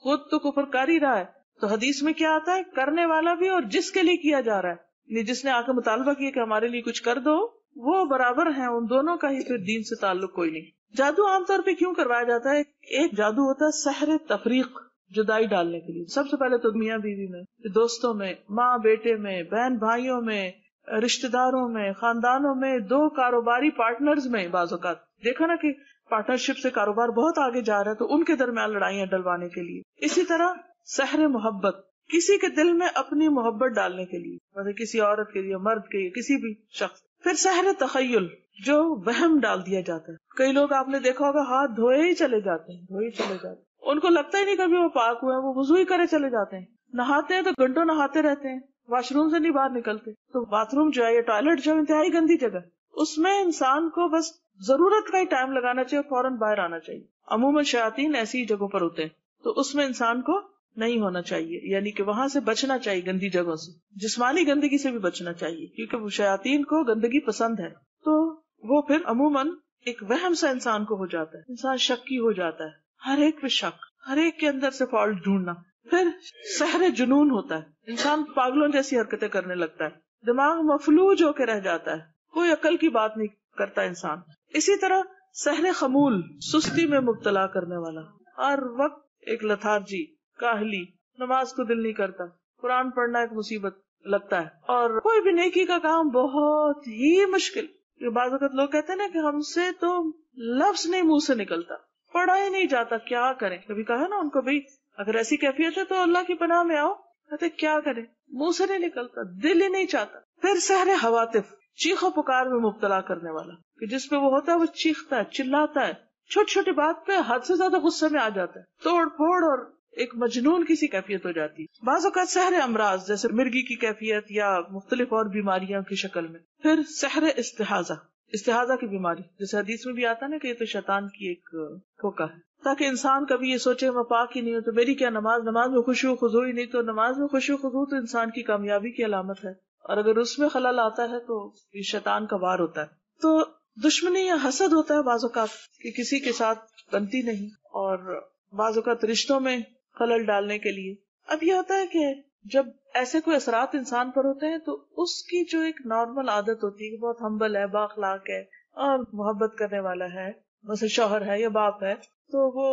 خود تو کفر کر ہی رہا ہے. تو حدیث میں کیا آتا ہے؟ کرنے والا بھی اور جس کے لیے کیا جا رہا ہے، جس نے آ کے مطالبہ کیا کہ ہمارے لیے کچھ کر دو، وہ برابر ہیں. ان دونوں کا ہی پھر دین سے تعلق کوئی نہیں. جادو عام طور پہ کیوں کروایا جاتا ہے؟ ایک جادو ہوتا ہے سحر تفریق، جدائی ڈالنے کے لیے. سب سے پہلے تو میاں بیوی میں، دوستوں میں، ماں بیٹے میں، بہن بھائیوں میں، رشتہ داروں میں، خاندانوں میں، دو کاروباری پارٹنرز میں. بعض اوقات دیکھا نا کہ پارٹنرشپ سے کاروبار بہت آگے جا رہا ہے، تو ان کے درمیان لڑائیاں ڈلوانے کے لیے. اسی طرح سحر محبت، کسی کے دل میں اپنی محبت ڈالنے کے لیے، مطلب کسی عورت کے لیے، مرد کے لیے، کسی بھی شخص. پھر سحر تخیل، جو وہم ڈال دیا جاتا ہے. کئی لوگ آپ نے دیکھا ہوگا ہاتھ دھوئے ہی چلے جاتے ہیں، ان کو لگتا ہی نہیں کبھی وہ پاک ہوئے ہیں، وہ وضو ہی کرے چلے جاتے ہیں. نہاتے ہیں تو گھنٹوں نہاتے رہتے ہیں، واش روم سے نہیں باہر نکلتے. تو باتھ روم جو ہے یا ٹوائلٹ جو انتہائی گندی جگہ، اس میں انسان کو بس ضرورت کا ہی ٹائم لگانا چاہیے اور فوراً باہر آنا چاہیے. عموماً شیاطین ایسی ہی جگہوں پر ہوتے ہیں، تو اس میں انسان کو نہیں ہونا چاہیے، یعنی کہ وہاں سے بچنا چاہیے، گندی جگہوں سے، جسمانی گندگی سے بھی بچنا چاہیے، کیونکہ وہ شیاطین کو گندگی پسند ہے. تو وہ پھر عموماً ایک وہم سا انسان کو ہو جاتا ہے، انسان شکی ہو جاتا ہے، ہر ایک پہ شک، ہر ایک کے اندر سے فالٹ ڈھونڈنا. پھر سحر جنون ہوتا ہے، انسان پاگلوں جیسی حرکتیں کرنے لگتا ہے، دماغ مفلوج ہو کے رہ جاتا ہے، کوئی عقل کی بات نہیں کرتا انسان. اسی طرح سحر خمول، سستی میں مبتلا کرنے والا، ہر وقت ایک لتھارجی، کاہلی، نماز کو دل نہیں کرتا، قرآن پڑھنا ایک مصیبت لگتا ہے، اور کوئی بھی نیکی کا کام بہت ہی مشکل. بعض اوقات لوگ کہتے ہیں نا کہ ہم سے تو لفظ نہیں منہ سے نکلتا، پڑھا ہی نہیں جاتا، کیا کریں. کبھی کہا نا ان کو بھائی اگر ایسی کیفیت ہے تو اللہ کی پناہ میں آؤ، کہتے کیا کریں، منہ سے نہیں نکلتا، دل ہی نہیں چاہتا. پھر سحر حواتف، چیخو پکار میں مبتلا کرنے والا، کہ جس پہ وہ ہوتا ہے وہ چیختا ہے، چلاتا ہے، چھوٹی چھوٹی بات پہ حد سے زیادہ غصے میں آ جاتا ہے، توڑ پھوڑ اور ایک مجنون کی سی کیفیت ہو جاتی ہے. بعض اوقات سحر امراض، جیسے مرگی کی کیفیت یا مختلف اور بیماریاں کی شکل میں. پھر سحر استحاضہ کی بیماری، جیسے حدیث میں بھی آتا ہے نا کہ یہ تو شیطان کی ایک دھوکہ ہے، تاکہ انسان کبھی یہ سوچے میں پاک ہی نہیں ہوں تو میری کیا نماز میں خشوع و خضوع ہی نہیں. تو نماز میں خشوع و خضوع تو انسان کی کامیابی کی علامت ہے، اور اگر اس میں خلل آتا ہے تو یہ شیطان کا وار ہوتا ہے. تو دشمنی یا حسد ہوتا ہے بعض اوقات کہ کسی کے ساتھ بنتی نہیں، اور بعض اوقات رشتوں میں خلل ڈالنے کے لیے. اب یہ ہوتا ہے کہ جب ایسے کوئی اثرات انسان پر ہوتے ہیں تو اس کی جو ایک نارمل عادت ہوتی ہے کہ بہت ہمبل ہے، بااخلاق ہے اور محبت کرنے والا ہے، مثلا شوہر ہے یا باپ ہے، تو وہ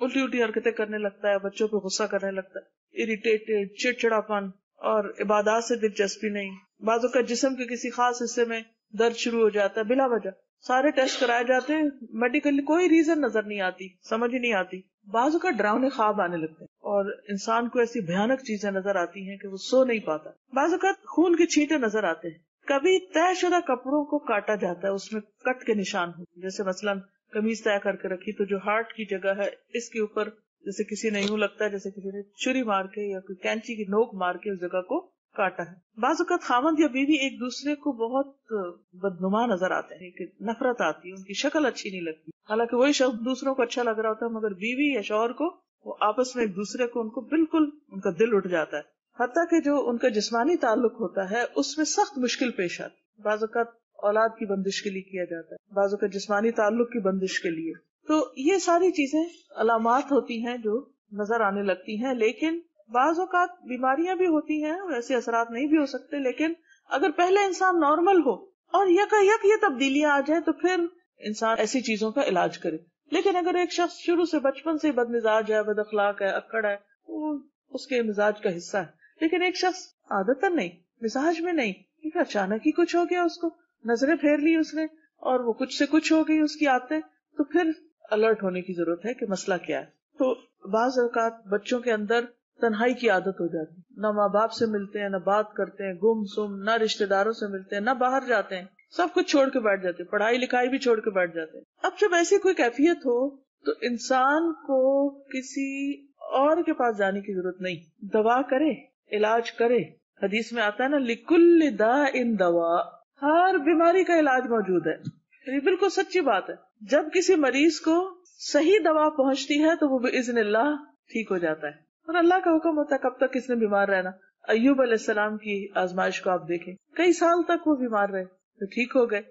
الٹی الٹی حرکتیں کرنے لگتا ہے، بچوں پہ غصہ کرنے لگتا ہے، اریٹیٹڈ، چڑچڑاپن، اور عبادات سے دلچسپی نہیں. بعضوں کا جسم کے کسی خاص حصے میں درد شروع ہو جاتا ہے بلا وجہ. سارے ٹیسٹ کرائے جاتے ہیں, میڈیکلی کوئی ریزن نظر نہیں آتی, سمجھ ہی نہیں آتی. بعضوں کا ڈراؤنے خواب آنے لگتے ہیں اور انسان کو ایسی بھیانک چیزیں نظر آتی ہیں کہ وہ سو نہیں پاتا. بعض اوقات خون کے چھینٹے نظر آتے ہیں. کبھی طے شدہ کپڑوں کو کاٹا جاتا ہے, اس میں کٹ کے نشان ہوتے ہیں. جیسے مثلاً قمیض طے کر کے رکھی تو جو ہارٹ کی جگہ ہے اس کے اوپر جیسے کسی نے یوں لگتا ہے جیسے کسی نے چھری مار کے یا کوئی کینچی کی نوک مار کے اس جگہ کو کاٹا ہے. بعض اوقات خاوند یا بیوی ایک دوسرے کو بہت بدنما نظر آتے ہیں کہ نفرت آتی ہے, ان کی شکل اچھی نہیں لگتی, حالانکہ وہی شخص دوسروں کو اچھا لگ رہا ہوتا ہے, مگر بیوی یا شوہر کو وہ آپس میں ایک دوسرے کو ان کو بالکل ان کا دل اٹھ جاتا ہے. حتیٰ کہ جو ان کا جسمانی تعلق ہوتا ہے اس میں سخت مشکل پیش آتی. بعض اوقات اولاد کی بندش کے لیے کیا جاتا ہے, بعض اوقات جسمانی تعلق کی بندش کے لیے. تو یہ ساری چیزیں علامات ہوتی ہیں جو نظر آنے لگتی ہیں. لیکن بعض اوقات بیماریاں بھی ہوتی ہیں, ویسے اثرات نہیں بھی ہو سکتے, لیکن اگر پہلے انسان نارمل ہو اور یک یہ تبدیلیاں آ جائیں تو پھر انسان ایسی چیزوں کا علاج کرے. لیکن اگر ایک شخص شروع سے بچپن سے بد مزاج ہے, بد اخلاق ہے, اکڑ ہے, وہ اس کے مزاج کا حصہ ہے. لیکن ایک شخص عادتاً نہیں, مزاج میں نہیں, کیونکہ اچانک ہی کچھ ہو گیا, اس کو نظریں پھیر لی اس نے اور وہ کچھ سے کچھ ہو گئی اس کی عادتیں, تو پھر الرٹ ہونے کی ضرورت ہے کہ مسئلہ کیا ہے. تو بعض اوقات بچوں کے اندر تنہائی کی عادت ہو جاتی, نہ ماں باپ سے ملتے ہیں, نہ بات کرتے ہیں, گم سم, نہ رشتے داروں سے ملتے ہیں, نہ باہر جاتے ہیں, سب کچھ چھوڑ کے بیٹھ جاتے ہیں, پڑھائی لکھائی بھی چھوڑ کے بیٹھ جاتے ہیں. اب جب ایسی کوئی کیفیت ہو تو انسان کو کسی اور کے پاس جانے کی ضرورت نہیں, دوا کرے, علاج کرے. حدیث میں آتا ہے نا, لکل داء دوا, ہر بیماری کا علاج موجود ہے. یہ بالکل سچی بات ہے. جب کسی مریض کو صحیح دوا پہنچتی ہے تو وہ باذن اللہ ٹھیک ہو جاتا ہے, اور اللہ کا حکم ہوتا ہے کب تک کس نے بیمار رہنا. ایوب علیہ السلام کی آزمائش کو آپ دیکھیں, کئی سال تک وہ بیمار رہے تو ٹھیک ہو گئے,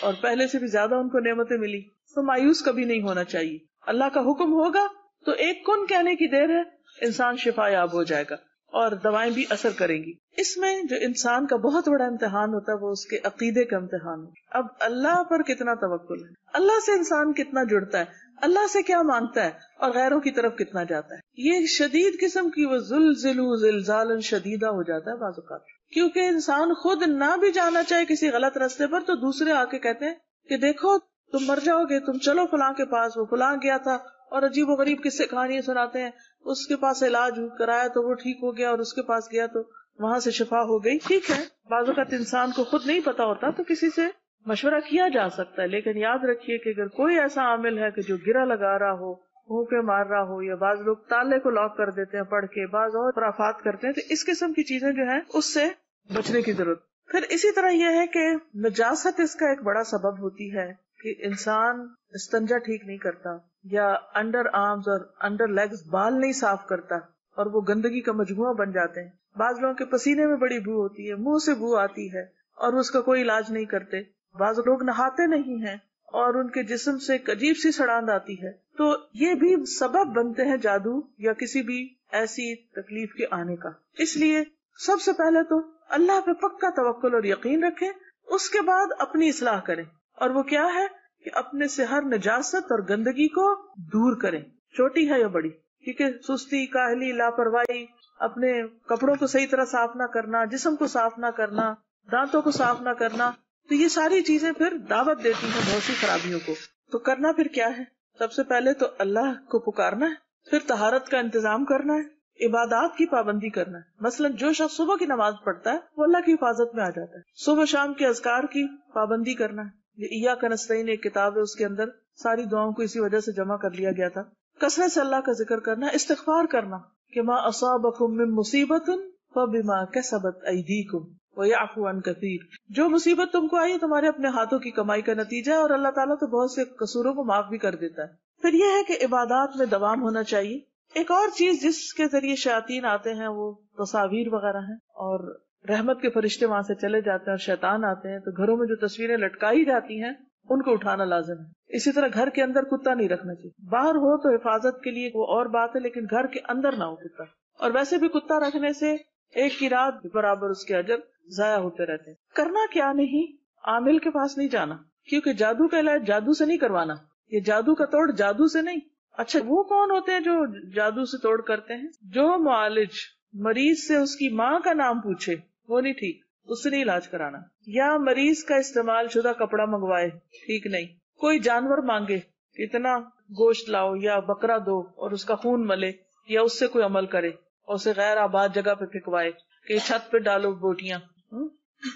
اور پہلے سے بھی زیادہ ان کو نعمتیں ملی. تو مایوس کبھی نہیں ہونا چاہیے. اللہ کا حکم ہوگا تو ایک کن کہنے کی دیر ہے, انسان شفا یاب ہو جائے گا اور دوائیں بھی اثر کریں گی. اس میں جو انسان کا بہت بڑا امتحان ہوتا ہے وہ اس کے عقیدے کا امتحان ہوتا ہے. اب اللہ پر کتنا توکل ہے, اللہ سے انسان کتنا جڑتا ہے, اللہ سے کیا مانگتا ہے, اور غیروں کی طرف کتنا جاتا ہے. یہ شدید قسم کی وہ زلزلوا زلزالا شدیدہ ہو جاتا ہے بعض اوقات, کیونکہ انسان خود نہ بھی جانا چاہے کسی غلط راستے پر تو دوسرے آ کے کہتے ہیں کہ دیکھو تم مر جاؤ گے, تم چلو فلاں کے پاس, وہ فلاں گیا تھا, اور عجیب و غریب قصے کہانیاں سناتے ہیں. اس کے پاس علاج کرایا تو وہ ٹھیک ہو گیا, اور اس کے پاس گیا تو وہاں سے شفا ہو گئی. ٹھیک ہے, بعض اوقات انسان کو خود نہیں پتا ہوتا تو کسی سے مشورہ کیا جا سکتا ہے, لیکن یاد رکھیے کہ اگر کوئی ایسا عامل ہے کہ جو گرہ لگا رہا ہو, پھونکے مار رہا ہو, یا بعض لوگ تالے کو لاک کر دیتے ہیں پڑھ کے, بعض اور خرافات کرتے ہیں, تو اس قسم کی چیزیں جو ہیں اس سے بچنے کی ضرورت. پھر اسی طرح یہ ہے کہ نجاست اس کا ایک بڑا سبب ہوتی ہے کہ انسان استنجا ٹھیک نہیں کرتا, یا انڈر آرمز اور انڈر لیگز بال نہیں صاف کرتا, اور وہ گندگی کا مجموعہ بن جاتے ہیں. بعض لوگوں کے پسینے میں بڑی بو ہوتی ہے, منہ سے بو آتی ہے, اور اس کا کوئی علاج نہیں کرتے. بعض لوگ نہاتے نہیں ہیں اور ان کے جسم سے ایک عجیب سی سڑاند آتی ہے. تو یہ بھی سبب بنتے ہیں جادو یا کسی بھی ایسی تکلیف کے آنے کا. اس لیے سب سے پہلے تو اللہ پہ پکا توکل اور یقین رکھیں, اس کے بعد اپنی اصلاح کریں, اور وہ کیا ہے کہ اپنے سے ہر نجاست اور گندگی کو دور کریں, چھوٹی ہے یا بڑی. کیونکہ سستی, کاہلی, لاپرواہی, اپنے کپڑوں کو صحیح طرح صاف نہ کرنا, جسم کو صاف نہ کرنا, دانتوں کو صاف نہ کرنا, تو یہ ساری چیزیں پھر دعوت دیتی ہیں بہت سی خرابیوں کو. تو کرنا پھر کیا ہے؟ سب سے پہلے تو اللہ کو پکارنا ہے, پھر طہارت کا انتظام کرنا ہے, عبادات کی پابندی کرنا ہے. مثلا جو شخص صبح کی نماز پڑھتا ہے وہ اللہ کی حفاظت میں آ جاتا ہے. صبح شام کے اذکار کی پابندی کرنا ہے. یہ ایاک نستعین ایک کتاب ہے, اس کے اندر ساری دعاؤں کو اسی وجہ سے جمع کر لیا گیا تھا. کثرت سے اللہ کا ذکر کرنا, استغفار کرنا کہ ما اصابکم من مصیبت فبما کسبت ایدیکم ویعفو عن کثیر. جو مصیبت تم کو آئی تمہارے اپنے ہاتھوں کی کمائی کا نتیجہ ہے, اور اللہ تعالیٰ تو بہت سے قصوروں کو معاف بھی کر دیتا ہے. پھر یہ ہے کہ عبادات میں دوام ہونا چاہیے. ایک اور چیز جس کے ذریعے شیاطین آتے ہیں وہ تصاویر وغیرہ ہیں, اور رحمت کے فرشتے وہاں سے چلے جاتے ہیں اور شیطان آتے ہیں, تو گھروں میں جو تصویریں لٹکائی جاتی ہیں ان کو اٹھانا لازم ہے. اسی طرح گھر کے اندر کتا نہیں رکھنا چاہیے. باہر ہو تو حفاظت کے لیے وہ اور بات ہے, لیکن گھر کے اندر نہ ہو کتا. اور ویسے بھی کتا رکھنے سے ایک کی رات برابر اس کے اجر ضائع ہوتے رہتے ہیں. کرنا کیا نہیں, عامل کے پاس نہیں جانا, کیونکہ جادو کا علاج جادو سے نہیں کروانا, یہ جادو کا توڑ جادو سے نہیں. اچھا وہ کون ہوتے ہیں جو جادو سے توڑ کرتے ہیں؟ جو معالج مریض سے اس کی ماں کا نام پوچھے وہ نہیں ٹھیک، اس سے نہیں علاج کرانا. یا مریض کا استعمال شدہ کپڑا منگوائے، ٹھیک نہیں. کوئی جانور مانگے اتنا گوشت لاؤ یا بکرا دو اور اس کا خون ملے، یا اس سے کوئی عمل کرے اور اسے غیر آباد جگہ پہ پھینکوائے کہ چھت پہ ڈالو بوٹیاں،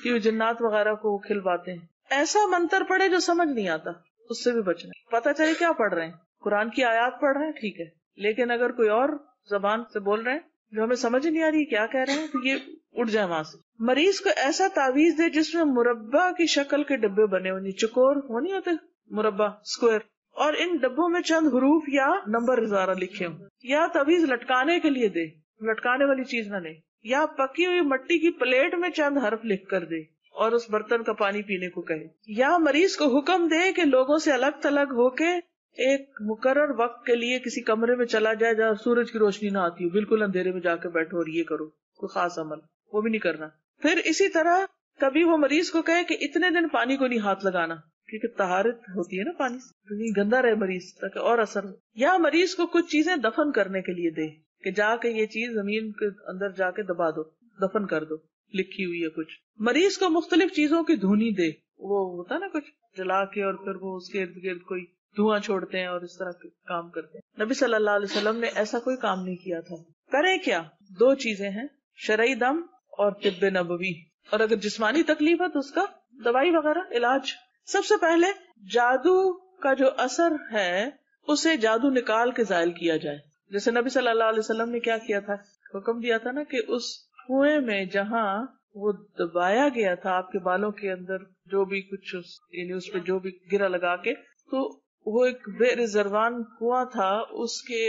کہ جنات وغیرہ کو کھلواتے ہیں. ایسا منتر پڑھے جو سمجھ نہیں آتا، اس سے بھی بچنا. پتہ چلے کیا پڑھ رہے ہیں، قرآن کی آیات پڑھ رہے ہیں ٹھیک ہے، لیکن اگر کوئی اور زبان سے بول رہے ہیں جو ہمیں سمجھ نہیں آ رہی کیا کہہ رہے ہیں تو یہ اٹھ جائے وہاں سے. مریض کو ایسا تعویذ دے جس میں مربع کی شکل کے ڈبے بنے ہوں، چکور وہ نہیں ہوتے مربع اسکوائر، اور ان ڈبوں میں چند حروف یا نمبر ازارہ لکھے ہوں. یا تعویذ لٹکانے کے لیے دے، لٹکانے والی چیز نہ لے. یا پکی ہوئی مٹی کی پلیٹ میں چند حرف لکھ کر دے اور اس برتن کا پانی پینے کو کہے. یا مریض کو حکم دے کہ لوگوں سے الگ تھلگ ہو کے ایک مقرر وقت کے لیے کسی کمرے میں چلا جائے جہاں سورج کی روشنی نہ آتی ہو، بالکل اندھیرے میں جا کے بیٹھو اور یہ کرو کوئی خاص عمل، وہ بھی نہیں کرنا. پھر اسی طرح کبھی وہ مریض کو کہے کہ اتنے دن پانی کو نہیں ہاتھ لگانا، کیونکہ طہارت ہوتی ہے نا پانی سے، گندا رہے مریض تاکہ اور اثر ہو. یا مریض کو کچھ چیزیں دفن کرنے کے لیے دے کہ جا کے یہ چیز زمین کے اندر جا کے دبا دو، دفن کر دو، لکھی ہوئی ہے کچھ. مریض کو مختلف چیزوں کی دھونی دے، وہ ہوتا نا کچھ جلا کے اور پھر وہ اس کے ارد گرد کوئی دھواں چھوڑتے ہیں اور اس طرح کے کام کرتے ہیں. نبی صلی اللہ علیہ وسلم نے ایسا کوئی کام نہیں کیا تھا. کریں کیا؟ دو چیزیں ہیں، شرعی دم اور طب نبوی. اور اگر جسمانی تکلیف ہے تو اس کا دوائی وغیرہ علاج. سب سے پہلے جادو کا جو اثر ہے اسے جادو نکال کے زائل کیا جائے. جیسے نبی صلی اللہ علیہ وسلم نے کیا کیا تھا، حکم دیا تھا نا کہ اس کنویں میں جہاں وہ دبایا گیا تھا آپ کے بالوں کے اندر جو بھی کچھ یعنی اس پہ جو بھی گرا لگا کے، تو وہ ایک بے رضوان کنواں تھا، اس کے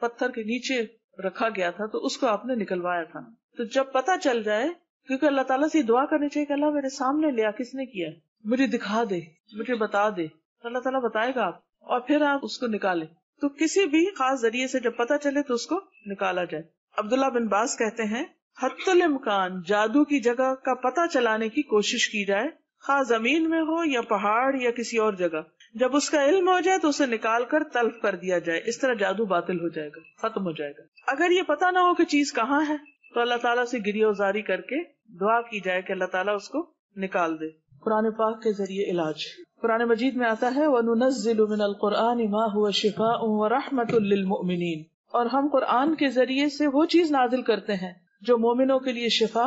پتھر کے نیچے رکھا گیا تھا، تو اس کو آپ نے نکلوایا تھا. تو جب پتہ چل جائے، کیونکہ اللہ تعالیٰ سے دعا کرنی چاہیے کہ اللہ میرے سامنے لیا کس نے کیا، مجھے دکھا دے، مجھے بتا دے، اللہ تعالیٰ بتائے گا آپ، اور پھر آپ اس کو نکالیں. تو کسی بھی خاص ذریعے سے جب پتہ چلے تو اس کو نکالا جائے. عبداللہ بن باز کہتے ہیں حتی الامکان جادو کی جگہ کا پتہ چلانے کی کوشش کی جائے، خواہ زمین میں ہو یا پہاڑ یا کسی اور جگہ. جب اس کا علم ہو جائے تو اسے نکال کر تلف کر دیا جائے، اس طرح جادو باطل ہو جائے گا، ختم ہو جائے گا. اگر یہ پتہ نہ ہو کہ چیز کہاں ہے تو اللہ تعالیٰ سے گریہ وزاری کر کے دعا کی جائے کہ اللہ تعالیٰ اس کو نکال دے. قرآن پاک کے ذریعے علاج. قرآن مجید میں آتا ہے وَنُنَزِّلُ مِنَ الْقُرْآنِ مَا هُوَ شِفَاءٌ وَرَحْمَةٌ لِّلْمُؤْمِنِينَ، اور ہم قرآن کے ذریعے سے وہ چیز نازل کرتے ہیں جو مومنوں کے لیے شفا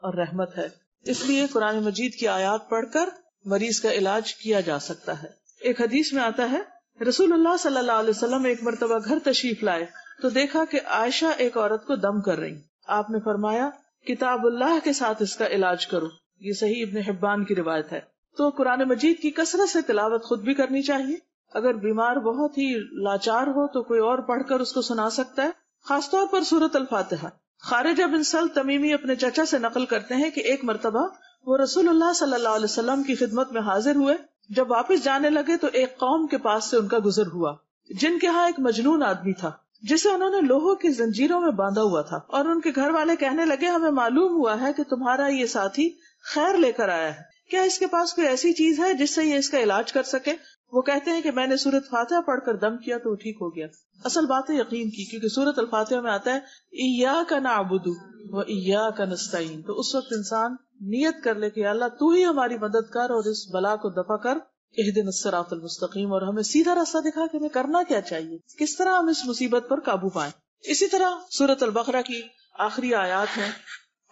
اور رحمت ہے. اس لیے قرآن مجید کی آیات پڑھ کر مریض کا علاج کیا جا سکتا ہے. ایک حدیث میں آتا ہے رسول اللہ صلی اللہ علیہ وسلم ایک مرتبہ گھر تشریف لائے تو دیکھا کہ عائشہ ایک عورت کو دم کر رہی. آپ نے فرمایا کتاب اللہ کے ساتھ اس کا علاج کرو. یہ صحیح ابن حبان کی روایت ہے. تو قرآن مجید کی کثرت سے تلاوت خود بھی کرنی چاہیے. اگر بیمار بہت ہی لاچار ہو تو کوئی اور پڑھ کر اس کو سنا سکتا ہے، خاص طور پر سورۃ الفاتحہ. خارجہ بن سل تمیمی اپنے چچا سے نقل کرتے ہیں کہ ایک مرتبہ وہ رسول اللہ صلی اللہ علیہ وسلم کی خدمت میں حاضر ہوئے. جب واپس جانے لگے تو ایک قوم کے پاس سے ان کا گزر ہوا جن کے ہاں ایک مجنون آدمی تھا جسے انہوں نے لوہوں کی زنجیروں میں باندھا ہوا تھا، اور ان کے گھر والے کہنے لگے ہمیں معلوم ہوا ہے کہ تمہارا یہ ساتھی خیر لے کر آیا ہے، کیا اس کے پاس کوئی ایسی چیز ہے جس سے یہ اس کا علاج کر سکے؟ وہ کہتے ہیں کہ میں نے سورۃ فاتحہ پڑھ کر دم کیا تو وہ ٹھیک ہو گیا. اصل بات ہے یقین کی، کیونکہ سورۃ الفاتحہ میں آتا ہے ایاک نعبد و ایاک نستعین. تو اس وقت انسان نیت کر لے کہ اللہ تو ہی ہماری مدد کر اور اس بلا کو دفع کر، اہدنا الصراط المستقیم، اور ہمیں سیدھا راستہ دکھا کہ ہمیں کرنا کیا چاہیے، کس طرح ہم اس مصیبت پر قابو پائیں. اسی طرح سورۃ البقرہ کی آخری آیات ہیں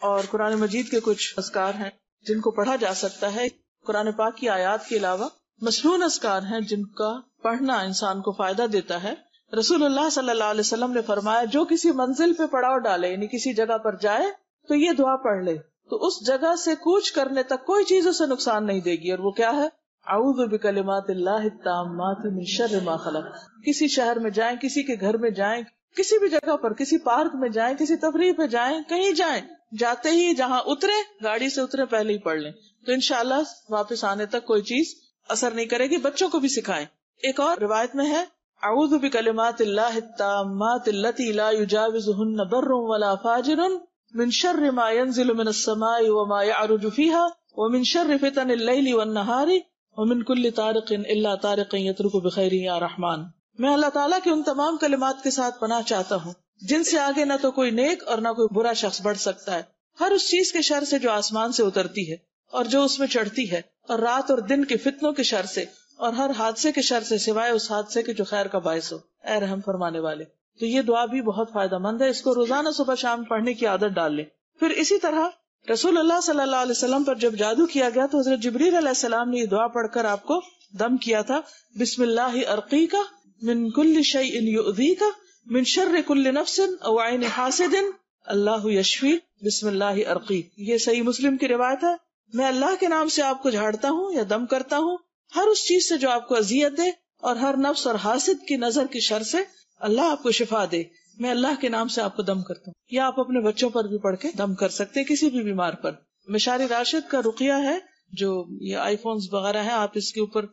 اور قرآن مجید کے کچھ اذکار ہیں جن کو پڑھا جا سکتا ہے. قرآن پاک کی آیات کے علاوہ مسنون اذکار ہیں جن کا پڑھنا انسان کو فائدہ دیتا ہے. رسول اللہ صلی اللہ علیہ وسلم نے فرمایا جو کسی منزل پہ پڑاؤ ڈالے یعنی کسی جگہ پر جائے تو یہ دعا پڑھ لے تو اس جگہ سے کوچ کرنے تک کوئی چیز اسے نقصان نہیں دے گی. اور وہ کیا ہے؟ اعوذ بکلمات اللہ التامات من شر ما خلق. کسی شہر میں جائیں، کسی کے گھر میں جائیں، کسی بھی جگہ پر، کسی پارک میں جائیں، کسی تفریح پہ جائیں، کہیں جائیں، جاتے ہی جہاں اترے، گاڑی سے اترے پہلے ہی پڑھ لیں تو انشاءاللہ واپس آنے تک کوئی چیز اثر نہیں کرے گی. بچوں کو بھی سکھائیں. ایک اور روایت میں ہے اعوذ بکلمات اللہ التامات اللاتی لا یجاوزہن بر ولا فاجر من شر ما ينزل من السماء وما يعرج فيها ومن شر فتن اللیل والنہار ومن کل طارق الا طارق یترک بخیر یا رحمان. میں اللہ تعالیٰ کے ان تمام کلمات کے ساتھ پناہ چاہتا ہوں جن سے آگے نہ تو کوئی نیک اور نہ کوئی برا شخص بڑھ سکتا ہے، ہر اس چیز کے شر سے جو آسمان سے اترتی ہے اور جو اس میں چڑھتی ہے، اور رات اور دن کے فتنوں کے شر سے، اور ہر حادثے کے شر سے سوائے اس حادثے کے جو خیر کا باعث ہو، اے رحم فرمانے والے۔ تو یہ دعا بھی بہت فائدہ مند ہے، اس کو روزانہ صبح شام پڑھنے کی عادت ڈال لیں۔ پھر اسی طرح رسول اللہ صلی اللہ علیہ وسلم پر جب جادو کیا گیا تو حضرت جبریل علیہ السلام نے یہ دعا پڑھ کر آپ کو دم کیا تھا، بسم اللہ ارقیک من کل شیء یؤذیک من شر کل نفس او عین حاسد اللہ یشفی بسم اللہ ارقی۔ یہ صحیح مسلم کی روایت ہے، میں اللہ کے نام سے آپ کو جھاڑتا ہوں یا دم کرتا ہوں ہر اس چیز سے جو آپ کو اذیت دے، اور ہر نفس اور حاسد کی نظر کی شر سے اللہ آپ کو شفا دے، میں اللہ کے نام سے آپ کو دم کرتا ہوں۔ یا آپ اپنے بچوں پر بھی پڑھ کے دم کر سکتے ہیں، کسی بھی بیمار پر۔ مشاری راشد کا رقیہ ہے، جو یہ آئی فونز وغیرہ ہیں، آپ اس کے اوپر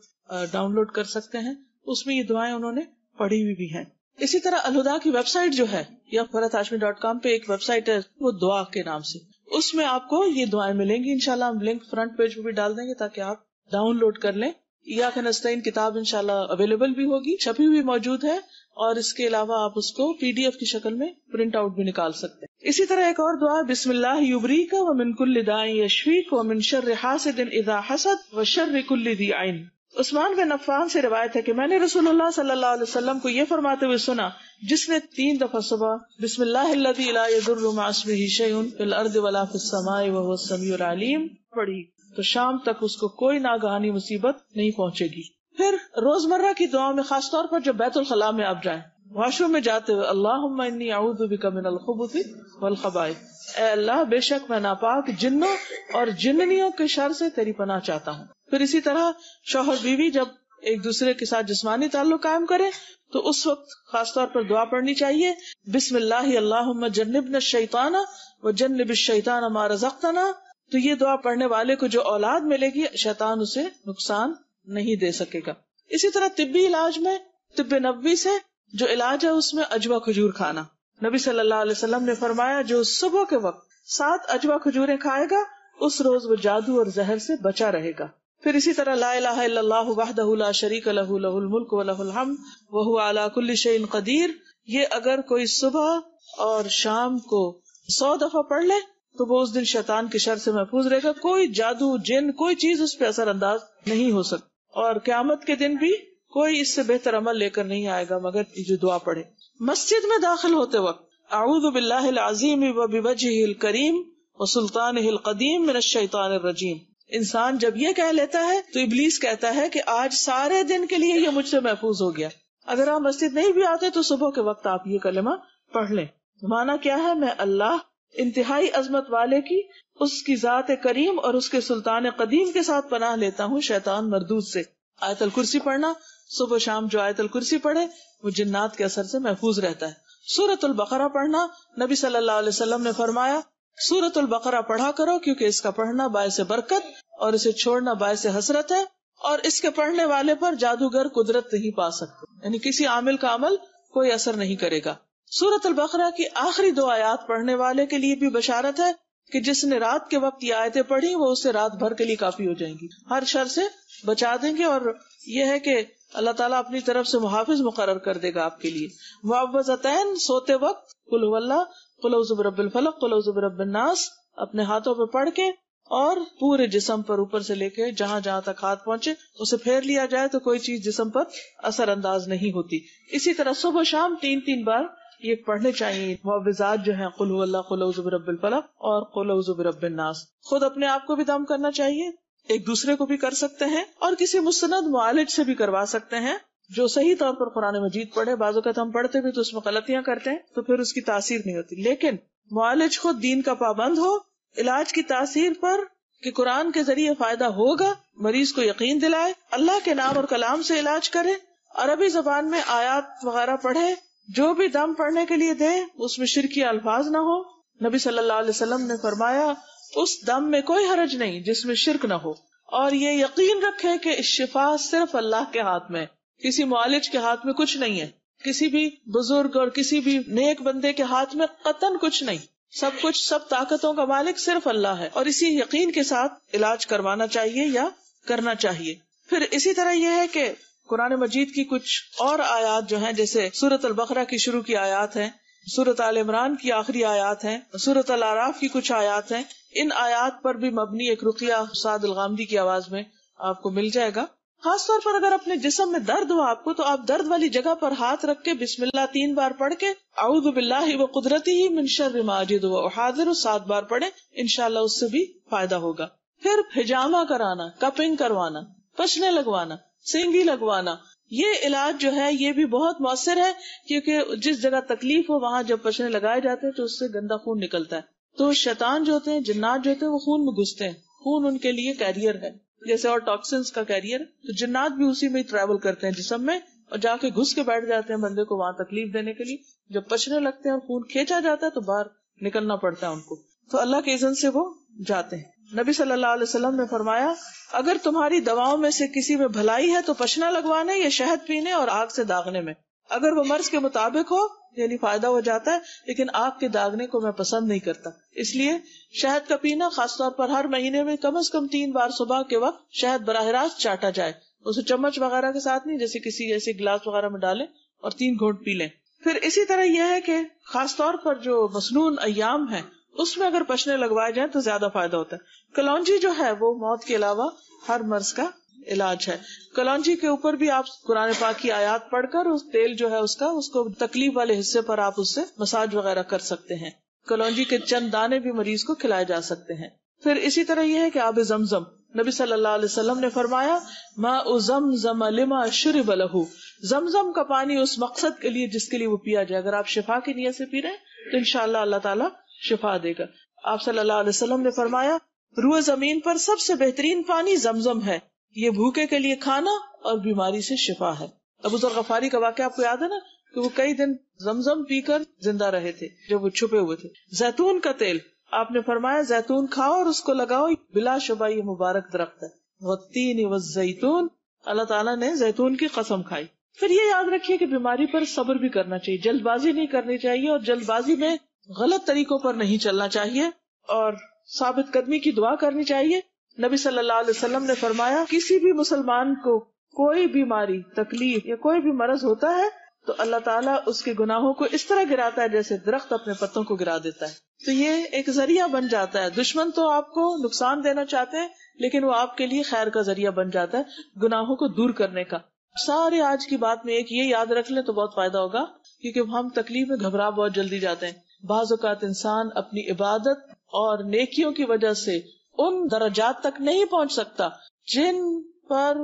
ڈاؤن لوڈ کر سکتے ہیں، اس میں یہ دعائیں انہوں نے پڑھی ہوئی بھی ہیں۔ اسی طرح الہدا کی ویب سائٹ جو ہے یا فرحتہاشمی.com پہ ایک ویب سائٹ ہے، وہ دعا کے نام سے، اس میں آپ کو یہ دعائیں ملیں گی۔ انشاءاللہ ہم لنک فرنٹ پیج پہ بھی ڈال دیں گے تاکہ آپ ڈاؤن لوڈ کر لیں۔ ایاک نستعین کتاب انشاءاللہ اویلیبل بھی ہوگی، چھپی ہوئی موجود ہے، اور اس کے علاوہ آپ اس کو PDF کی شکل میں پرنٹ آؤٹ بھی نکال سکتے ہیں۔ اسی طرح ایک اور دعا، بسم اللہ یبریک ومن کل داء یشفیک ومن شر حاسد اذا حسد وشر کل ذی عین۔ عثمان بن عفان سے روایت ہے کہ میں نے رسول اللہ صلی اللہ علیہ وسلم کو یہ فرماتے ہوئے سنا، جس نے 3 دفعہ صبح بسم اللہ الذی لا یضر مع اسمہ شیء فی الارض ولا فی السماء وهو السمیع العلیم پڑھی تو شام تک اس کو کوئی ناگہانی مصیبت نہیں پہنچے گی۔ پھر روزمرہ کی دعاؤں میں خاص طور پر جب بیت الخلاء میں آپ جائیں، واش روم میں جاتے ہوئے، اللہم انی اعوذ بک من الخبث والخبائث، اے اللہ بے شک میں ناپاک جنوں اور جننیوں کے شر سے تیری پناہ چاہتا ہوں۔ پھر اسی طرح شوہر بیوی جب ایک دوسرے کے ساتھ جسمانی تعلق قائم کرے تو اس وقت خاص طور پر دعا پڑھنی چاہیے، بسم اللہ اللہم جنبنا الشیطان وجنب الشیطان ما رزقتنا۔ تو یہ دعا پڑھنے والے کو جو اولاد ملے گی شیطان اسے نقصان نہیں دے سکے گا۔ اسی طرح طبی علاج میں طب نبوی سے جو علاج ہے اس میں عجوا کھجور کھانا، نبی صلی اللہ علیہ وسلم نے فرمایا جو صبح کے وقت 7 عجوا کھجوریں کھائے گا اس روز وہ جادو اور زہر سے بچا رہے گا۔ پھر اسی طرح لا الہ الا اللہ وحدہ لا شریک لہ لہ الملک و لہ الحمد وہو علی کل شیء قدیر، یہ اگر کوئی صبح اور شام کو 100 دفعہ پڑھ لے تو وہ اس دن شیطان کے شر سے محفوظ رہے گا، کوئی جادو جن کوئی چیز اس پہ اثر انداز نہیں ہو سکتی، اور قیامت کے دن بھی کوئی اس سے بہتر عمل لے کر نہیں آئے گا مگر جو دعا پڑھے۔ مسجد میں داخل ہوتے وقت اعوذ باللہ العظیم وبوجہہ الکریم وسلطانہ القدیم من الشیطان الرجیم، انسان جب یہ کہہ لیتا ہے تو ابلیس کہتا ہے کہ آج سارے دن کے لیے یہ مجھ سے محفوظ ہو گیا۔ اگر آپ مسجد نہیں بھی آتے تو صبح کے وقت آپ یہ کلمہ پڑھ لیں۔ معنی کیا ہے؟ میں اللہ انتہائی عظمت والے کی، اس کی ذات کریم اور اس کے سلطان قدیم کے ساتھ پناہ لیتا ہوں شیطان مردود سے۔ آیت الکرسی پڑھنا، صبح شام جو آیت الکرسی پڑھے وہ جنات کے اثر سے محفوظ رہتا ہے۔ سورۃ البقرہ پڑھنا، نبی صلی اللہ علیہ وسلم نے فرمایا سورۃ البقرہ پڑھا کرو کیونکہ اس کا پڑھنا باعث برکت اور اسے چھوڑنا باعث حسرت ہے، اور اس کے پڑھنے والے پر جادوگر قدرت نہیں پا سکتے، یعنی کسی عامل کا عمل کوئی اثر نہیں کرے گا۔ سورۃ البقرہ کی آخری 2 آیات پڑھنے والے کے لیے بھی بشارت ہے کہ جس نے رات کے وقت یہ آیتیں پڑھی وہ اسے رات بھر کے لیے کافی ہو جائیں گی، ہر شر سے بچا دیں گے، اور یہ ہے کہ اللہ تعالیٰ اپنی طرف سے محافظ مقرر کر دے گا آپ کے لیے۔ معوذتین سوتے وقت قل هو اللہ، قل اعوذ برب الفلق، قل اعوذ برب الناس اپنے ہاتھوں پہ پڑھ کے اور پورے جسم پر اوپر سے لے کے جہاں جہاں تک ہاتھ پہنچے اسے پھیر لیا جائے تو کوئی چیز جسم پر اثر انداز نہیں ہوتی۔ اسی طرح صبح شام 3 بار یہ پڑھنے چاہیے معوذات جو ہیں، قل هو اللہ، قل اعوذ برب الفلق اور قل اعوذ برب الناس۔ خود اپنے آپ کو بھی دم کرنا چاہیے، ایک دوسرے کو بھی کر سکتے ہیں، اور کسی مستند معالج سے بھی کروا سکتے ہیں جو صحیح طور پر قرآن مجید پڑھے۔ بعض اوقات ہم پڑھتے بھی تو اس میں غلطیاں کرتے ہیں تو پھر اس کی تاثیر نہیں ہوتی، لیکن معالج خود دین کا پابند ہو، علاج کی تاثیر پر کہ قرآن کے ذریعے فائدہ ہوگا مریض کو یقین دلائے، اللہ کے نام اور کلام سے علاج کرے، عربی زبان میں آیات وغیرہ پڑھے، جو بھی دم پڑھنے کے لیے دے اس میں شرکی الفاظ نہ ہو۔ نبی صلی اللہ علیہ وسلم نے فرمایا اس دم میں کوئی حرج نہیں جس میں شرک نہ ہو، اور یہ یقین رکھے کہ شفا صرف اللہ کے ہاتھ میں، کسی معالج کے ہاتھ میں کچھ نہیں ہے، کسی بھی بزرگ اور کسی بھی نیک بندے کے ہاتھ میں قطعاً کچھ نہیں، سب کچھ، سب طاقتوں کا مالک صرف اللہ ہے، اور اسی یقین کے ساتھ علاج کروانا چاہیے یا کرنا چاہیے۔ پھر اسی طرح یہ ہے کہ قرآن مجید کی کچھ اور آیات جو ہیں، جیسے سورۃ البقرہ کی شروع کی آیات ہیں سورۃ آل عمران کی آخری آیات ہیں، سورۃ الاعراف کی کچھ آیات ہیں، ان آیات پر بھی مبنی ایک رقیہ سعد الغامدی کی آواز میں آپ کو مل جائے گا. خاص طور پر اگر اپنے جسم میں درد ہو آپ کو، تو آپ درد والی جگہ پر ہاتھ رکھ کے بسم اللہ 3 بار پڑھ کے اعوذ باللہ وقدرتہ من شر ما اجد واحاذر 7 بار پڑھیں، انشاءاللہ اس سے بھی فائدہ ہوگا. پھر ہجامہ کرانا، کپنگ کروانا، پچنے لگوانا، سینگی لگوانا، یہ علاج جو ہے یہ بھی بہت مؤثر ہے، کیونکہ جس جگہ تکلیف ہو وہاں جب پچنے لگائے جاتے ہیں تو اس سے گندا خون نکلتا ہے. تو شیطان جو ہوتے ہیں، جنات جو ہوتے ہیں، وہ خون میں گھستے ہیں. خون ان کے لیے کیریئر ہے، جیسے اور ٹاکسنس کا کیریئر. تو جنات بھی اسی میں ٹریول کرتے ہیں جسم میں، اور جا کے گھس کے بیٹھ جاتے ہیں بندے کو وہاں تکلیف دینے کے لیے. جب پچنے لگتے ہیں اور خون کھینچا جاتا ہے تو باہر نکلنا پڑتا ہے ان کو. تو اللہ کے اذن سے وہ جاتے ہیں. نبی صلی اللہ علیہ وسلم نے فرمایا، اگر تمہاری دواؤں میں سے کسی میں بھلائی ہے تو پچنا لگوانے یا شہد پینے اور آگ سے داغنے میں. اگر وہ مرض کے مطابق ہو یعنی فائدہ ہو جاتا ہے، لیکن آگ کے داغنے کو میں پسند نہیں کرتا. اس لیے شہد کا پینا، خاص طور پر ہر مہینے میں کم از کم 3 بار صبح کے وقت شہد براہ راست چاٹا جائے، اسے چمچ وغیرہ کے ساتھ نہیں، جیسے کسی ایسے گلاس وغیرہ میں ڈالیں اور 3 گھونٹ پی لیں. پھر اسی طرح یہ ہے کہ خاص طور پر جو مسنون ایام ہے اس میں اگر پچنے لگوائے جائیں تو زیادہ فائدہ ہوتا ہے. کلونجی جو ہے وہ موت کے علاوہ ہر مرض کا علاج ہے. کلونجی کے اوپر بھی آپ قرآن پاک کی آیات پڑھ کر اس تیل جو ہے اس کو تکلیف والے حصے پر آپ اس سے مساج وغیرہ کر سکتے ہیں. کلونجی کے چند دانے بھی مریض کو کھلائے جا سکتے ہیں. پھر اسی طرح یہ ہے کہ آب زمزم، نبی صلی اللہ علیہ وسلم نے فرمایا، ماء زمزم لما شرب لہ، زمزم کا پانی اس مقصد کے لیے جس کے لیے وہ پیا جائے. اگر آپ شفا کی نیت سے پی رہے ہیں تو انشاءاللہ اللہ تعالیٰ شفا دے گا. آپ صلی اللہ علیہ وسلم نے فرمایا، روح زمین پر سب سے بہترین پانی زمزم ہے، یہ بھوکے کے لیے کھانا اور بیماری سے شفا ہے. ابو ذر غفاری کا واقعہ آپ کو یاد ہے نا، کہ وہ کئی دن زمزم پی کر زندہ رہے تھے جب وہ چھپے ہوئے تھے. زیتون کا تیل، آپ نے فرمایا زیتون کھاؤ اور اس کو لگاؤ، بلا شبہ یہ مبارک درخت ہے. والتین والزیتون، اللہ تعالیٰ نے زیتون کی قسم کھائی. پھر یہ یاد رکھیے کہ بیماری پر صبر بھی کرنا چاہیے، جلد بازی نہیں کرنی چاہیے، اور جلد بازی میں غلط طریقوں پر نہیں چلنا چاہیے، اور ثابت قدمی کی دعا کرنی چاہیے. نبی صلی اللہ علیہ وسلم نے فرمایا، کسی بھی مسلمان کو کوئی بیماری، تکلیف یا کوئی بھی مرض ہوتا ہے تو اللہ تعالیٰ اس کے گناہوں کو اس طرح گراتا ہے جیسے درخت اپنے پتوں کو گرا دیتا ہے. تو یہ ایک ذریعہ بن جاتا ہے. دشمن تو آپ کو نقصان دینا چاہتے ہیں، لیکن وہ آپ کے لیے خیر کا ذریعہ بن جاتا ہے گناہوں کو دور کرنے کا. سارے آج کی بات میں ایک یہ یاد رکھ لیں تو بہت فائدہ ہوگا، کیونکہ ہم تکلیف میں گھبرا بہت جلدی جاتے ہیں. بعض اوقات انسان اپنی عبادت اور نیکیوں کی وجہ سے ان درجات تک نہیں پہنچ سکتا جن پر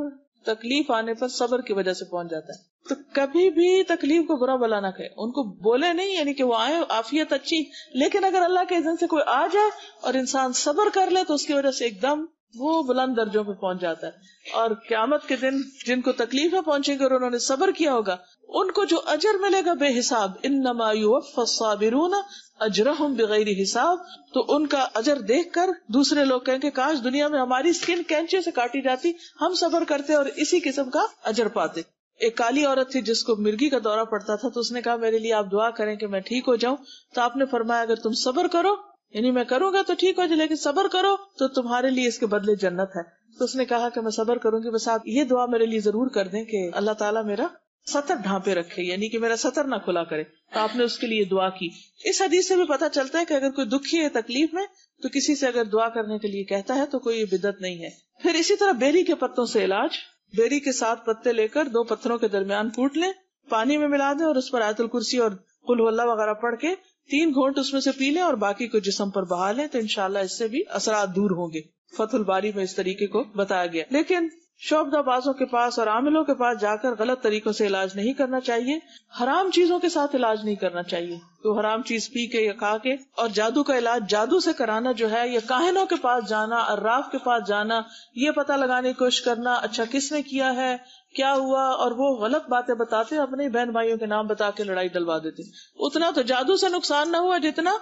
تکلیف آنے پر صبر کی وجہ سے پہنچ جاتا ہے. تو کبھی بھی تکلیف کو برا بلا نہ کہے، ان کو بولے نہیں، یعنی کہ وہ آئے عافیت اچھی، لیکن اگر اللہ کے اذن سے کوئی آ جائے اور انسان صبر کر لے تو اس کی وجہ سے ایک دم وہ بلند درجوں پہ پہنچ جاتا ہے. اور قیامت کے دن جن کو تکلیفیں پہنچیں گے اور انہوں نے صبر کیا ہوگا، ان کو جو اجر ملے گا بے حساب، انما یوفی الصابرون اجرہم بغیر حساب. تو ان کا اجر دیکھ کر دوسرے لوگ کہیں کہ کاش دنیا میں ہماری اسکن کینچے سے کاٹی جاتی، ہم صبر کرتے اور اسی قسم کا اجر پاتے. ایک کالی عورت تھی جس کو مرگی کا دورہ پڑتا تھا، تو اس نے کہا میرے لیے آپ دعا کریں کہ میں ٹھیک ہو جاؤں. تو آپ نے فرمایا اگر تم صبر کرو، یعنی میں کروں گا تو ٹھیک ہو جائے، لیکن صبر کرو تو تمہارے لیے اس کے بدلے جنت ہے. تو اس نے کہا کہ میں صبر کروں گی، بس آپ یہ دعا میرے لیے ضرور کر دیں کہ اللہ تعالیٰ میرا سطر ڈھانپے رکھے، یعنی کہ میرا سطر نہ کھلا کرے. تو آپ نے اس کے لیے دعا کی. اس حدیث سے بھی پتہ چلتا ہے کہ اگر کوئی دکھی ہے، تکلیف میں، تو کسی سے اگر دعا کرنے کے لیے کہتا ہے تو کوئی بدعت نہیں ہے. پھر اسی طرح بیری کے پتوں سے علاج، بیری کے 7 پتے لے کر 2 پتھروں کے درمیان کوٹ لیں، پانی میں ملا دیں اور اس پر آیت الکرسی اور قل هو اللہ وغیرہ پڑھ کے 3 گھونٹ اس میں سے پی لیں اور باقی کو جسم پر بہا لیں، تو انشاءاللہ اس سے بھی اثرات دور ہوں گے. فتح الباری میں اس طریقے کو بتایا گیا. لیکن شعبدہ بازوں کے پاس اور عاملوں کے پاس جا کر غلط طریقوں سے علاج نہیں کرنا چاہیے. حرام چیزوں کے ساتھ علاج نہیں کرنا چاہیے. تو حرام چیز پی کے یا کھا کے، اور جادو کا علاج جادو سے کرانا جو ہے، یا کاہنوں کے پاس جانا، عراف کے پاس جانا، یہ پتہ لگانے کی کوشش کرنا اچھا کس نے کیا ہے، کیا ہوا، اور وہ غلط باتیں بتاتے، اپنے بہن بھائیوں کے نام بتا کے لڑائی ڈلوا دیتے. اتنا تو جادو سے نقصان نہ ہوا جتنا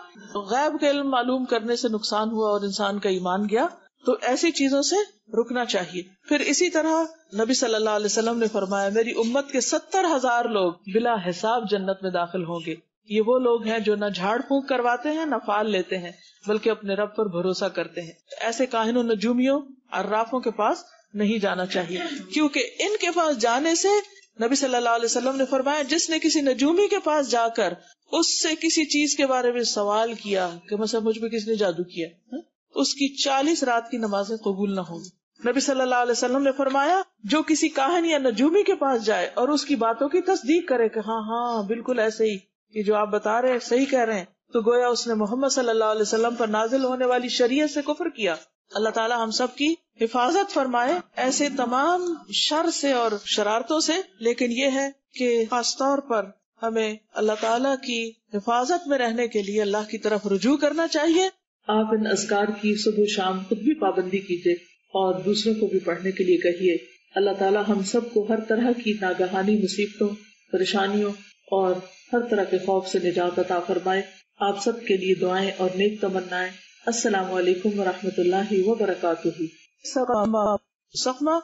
غیب کے علم معلوم کرنے سے نقصان ہوا اور انسان کا ایمان گیا. تو ایسی چیزوں سے رکنا چاہیے. پھر اسی طرح نبی صلی اللہ علیہ وسلم نے فرمایا میری امت کے 70,000 لوگ بلا حساب جنت میں داخل ہوں گے. یہ وہ لوگ ہیں جو نہ جھاڑ پھونک کرواتے ہیں، نہ فال لیتے ہیں، بلکہ اپنے رب پر بھروسہ کرتے ہیں. ایسے کاہنوں، نجومیوں، عرافوں کے پاس نہیں جانا چاہیے، کیونکہ ان کے پاس جانے سے نبی صلی اللہ علیہ وسلم نے فرمایا جس نے کسی نجومی کے پاس جا کر اس سے کسی چیز کے بارے میں سوال کیا کہ مثلا مجھ پہ کس نے جادو کیا، اس کی 40 رات کی نمازیں قبول نہ ہوں گی۔ نبی صلی اللہ علیہ وسلم نے فرمایا جو کسی کاہن یا نجومی کے پاس جائے اور اس کی باتوں کی تصدیق کرے کہ ہاں ہاں بالکل ایسے ہی، یہ جو آپ بتا رہے ہیں صحیح کہہ رہے ہیں، تو گویا اس نے محمد صلی اللہ علیہ وسلم پر نازل ہونے والی شریعت سے کفر کیا۔ اللہ تعالی ہم سب کی حفاظت فرمائے ایسے تمام شر سے اور شرارتوں سے، لیکن یہ ہے کہ خاص طور پر ہمیں اللہ تعالیٰ کی حفاظت میں رہنے کے لیے اللہ کی طرف رجوع کرنا چاہیے۔ آپ ان اذکار کی صبح شام خود بھی پابندی کیجیے اور دوسروں کو بھی پڑھنے کے لیے کہیے۔ اللہ تعالیٰ ہم سب کو ہر طرح کی ناگہانی مصیبتوں، پریشانیوں اور ہر طرح کے خوف سے نجات عطا فرمائے۔ آپ سب کے لیے دعائیں اور نیک تمنائیں۔ السلام علیکم ورحمۃ اللہ وبرکاتہ۔ سقمہ